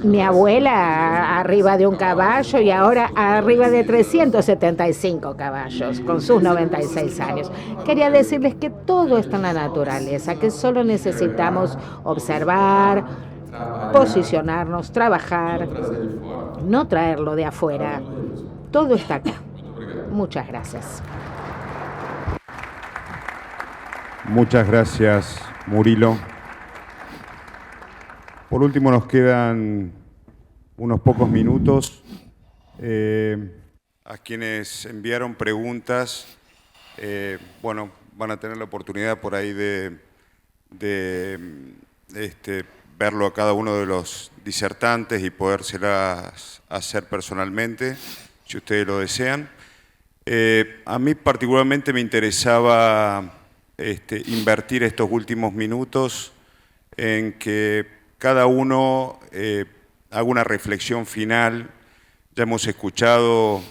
Speaker 10: mi abuela arriba de un caballo y ahora arriba de 375 caballos, con sus 96 años. Quería decirles que todo está en la naturaleza, que solo necesitamos observar, posicionarnos, trabajar, no traerlo de afuera. Todo está acá. Muchas gracias.
Speaker 2: Muchas gracias, Murilo. Por último, nos quedan unos pocos minutos. A quienes enviaron preguntas, bueno, van a tener la oportunidad por ahí de verlo a cada uno de los disertantes y podérselas hacer personalmente, si ustedes lo desean. A mí particularmente me interesaba invertir estos últimos minutos en que cada uno haga una reflexión final. Ya hemos escuchado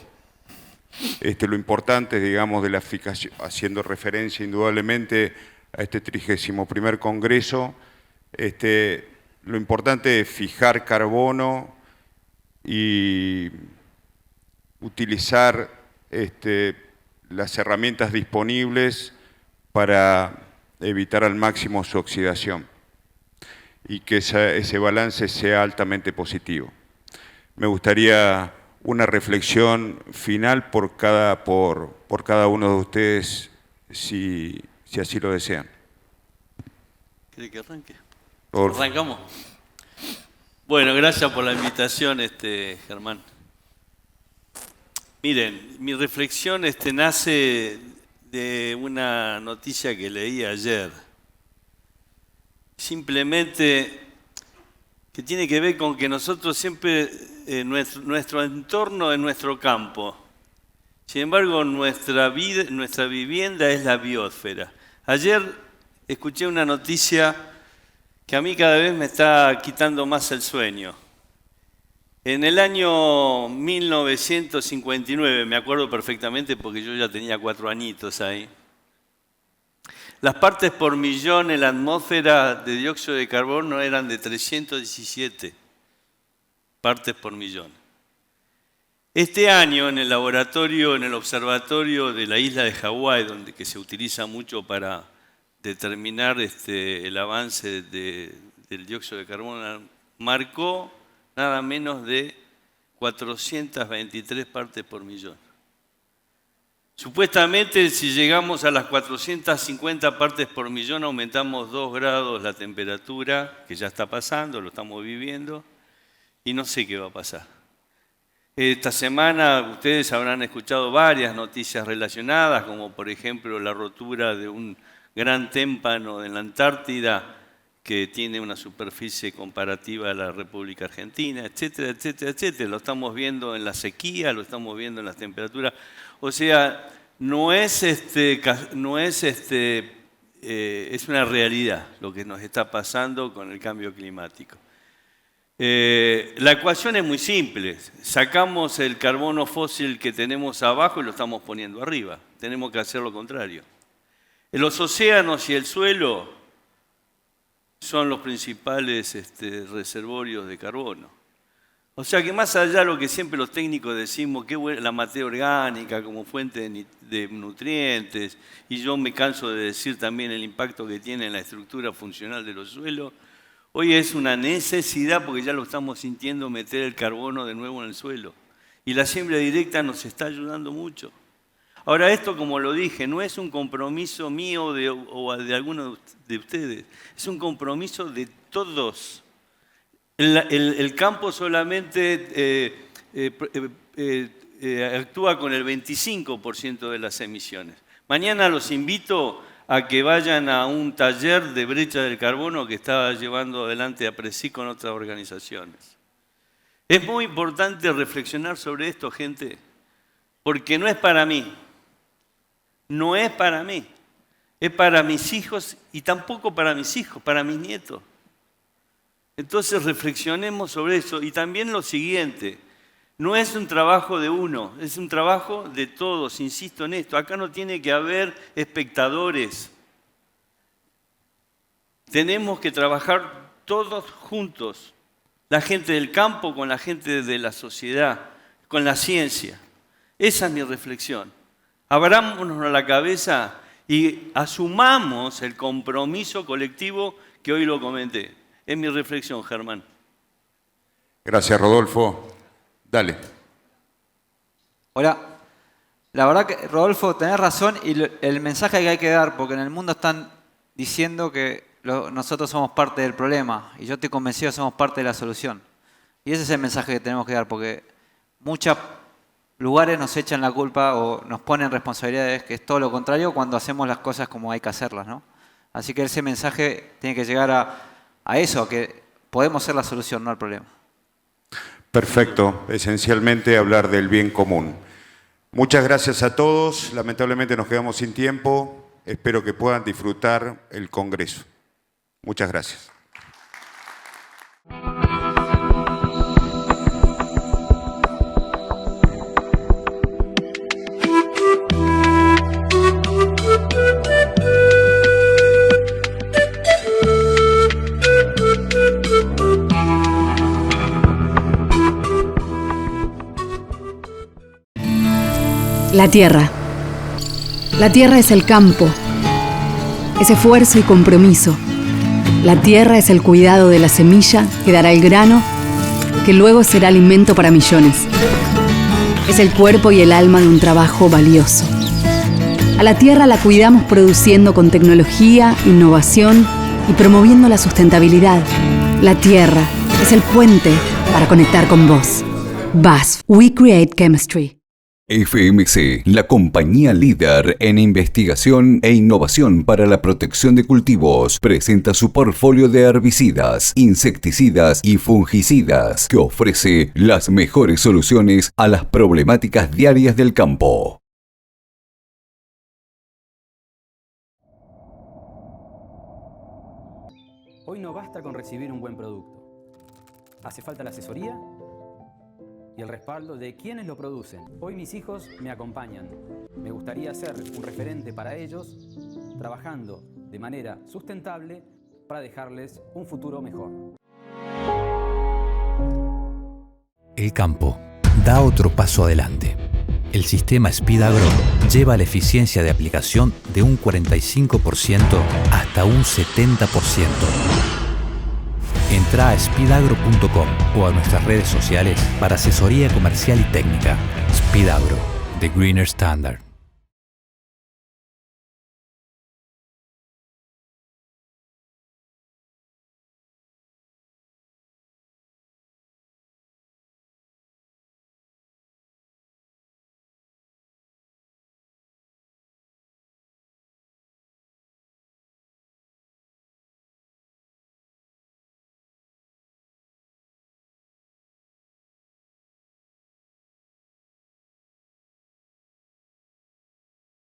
Speaker 2: lo importante, digamos, de la eficacia, haciendo referencia indudablemente a este 31º Congreso, lo importante es fijar carbono y utilizar las herramientas disponibles para evitar al máximo su oxidación y que ese balance sea altamente positivo. Me gustaría una reflexión final por cada uno de ustedes, si así lo desean.
Speaker 3: ¿Quiere que arranque?
Speaker 2: Por...
Speaker 3: ¿Arrancamos? Bueno, gracias por la invitación, Germán. Miren, mi reflexión nace de una noticia que leí ayer. Simplemente que tiene que ver con que nosotros siempre, nuestro entorno es nuestro campo. Sin embargo, nuestra vivienda es la biosfera. Ayer escuché una noticia que a mí cada vez me está quitando más el sueño. En el año 1959, me acuerdo perfectamente porque yo ya tenía 4 añitos ahí, las partes por millón en la atmósfera de dióxido de carbono eran de 317 partes por millón. Este año en el laboratorio, en el observatorio de la isla de Hawái, que se utiliza mucho para determinar el avance del dióxido de carbono, marcó nada menos de 423 partes por millón. Supuestamente, si llegamos a las 450 partes por millón, aumentamos 2 grados la temperatura, que ya está pasando, lo estamos viviendo, y no sé qué va a pasar. Esta semana ustedes habrán escuchado varias noticias relacionadas, como por ejemplo la rotura de un gran témpano en la Antártida, que tiene una superficie comparativa a la República Argentina, etcétera, etcétera, etcétera. Lo estamos viendo en la sequía, lo estamos viendo en las temperaturas. O sea, es una realidad lo que nos está pasando con el cambio climático. La ecuación es muy simple. Sacamos el carbono fósil que tenemos abajo y lo estamos poniendo arriba. Tenemos que hacer lo contrario. Los océanos y el suelo son los principales reservorios de carbono. O sea que más allá de lo que siempre los técnicos decimos, que la materia orgánica como fuente de nutrientes, y yo me canso de decir también el impacto que tiene en la estructura funcional de los suelos, hoy es una necesidad porque ya lo estamos sintiendo meter el carbono de nuevo en el suelo. Y la siembra directa nos está ayudando mucho. Ahora esto, como lo dije, no es un compromiso mío o de alguno de ustedes, es un compromiso de todos. El campo solamente actúa con el 25% de las emisiones. Mañana los invito a que vayan a un taller de brecha del carbono que está llevando adelante APRESIC con otras organizaciones. Es muy importante reflexionar sobre esto, gente, porque no es para mí. No es para mí, es para mis hijos y tampoco para mis hijos, para mis nietos. Entonces reflexionemos sobre eso. Y también lo siguiente, no es un trabajo de uno, es un trabajo de todos, insisto en esto. Acá no tiene que haber espectadores. Tenemos que trabajar todos juntos, la gente del campo con la gente de la sociedad, con la ciencia. Esa es mi reflexión. Abrámonos la cabeza y asumamos el compromiso colectivo que hoy lo comenté. Es mi reflexión, Germán.
Speaker 2: Gracias, Rodolfo. Dale.
Speaker 7: Hola. La verdad que, Rodolfo, tenés razón y el mensaje que hay que dar, porque en el mundo están diciendo que nosotros somos parte del problema y yo estoy convencido que somos parte de la solución. Y ese es el mensaje que tenemos que dar, porque muchos lugares nos echan la culpa o nos ponen responsabilidades, que es todo lo contrario cuando hacemos las cosas como hay que hacerlas, ¿no? Así que ese mensaje tiene que llegar a eso, a que podemos ser la solución, no el problema.
Speaker 2: Perfecto. Esencialmente hablar del bien común. Muchas gracias a todos. Lamentablemente nos quedamos sin tiempo. Espero que puedan disfrutar el Congreso. Muchas gracias.
Speaker 11: La tierra. La tierra es el campo, es esfuerzo y compromiso. La tierra es el cuidado de la semilla que dará el grano, que luego será alimento para millones. Es el cuerpo y el alma de un trabajo valioso. A la tierra la cuidamos produciendo con tecnología, innovación y promoviendo la sustentabilidad. La tierra es el puente para conectar con vos. BASF. We create chemistry.
Speaker 1: FMC, la compañía líder en investigación e innovación para la protección de cultivos, presenta su portfolio de herbicidas, insecticidas y fungicidas que ofrece las mejores soluciones a las problemáticas diarias del campo.
Speaker 12: Hoy no basta con recibir un buen producto. Hace falta la asesoría y el respaldo de quienes lo producen. Hoy mis hijos me acompañan. Me gustaría ser un referente para ellos, trabajando de manera sustentable para dejarles un futuro mejor.
Speaker 13: El campo da otro paso adelante. El sistema SpeedAgro lleva la eficiencia de aplicación de un 45% hasta un 70%. Entrá a speedagro.com o a nuestras redes sociales para asesoría comercial y técnica. Speedagro, The Greener Standard.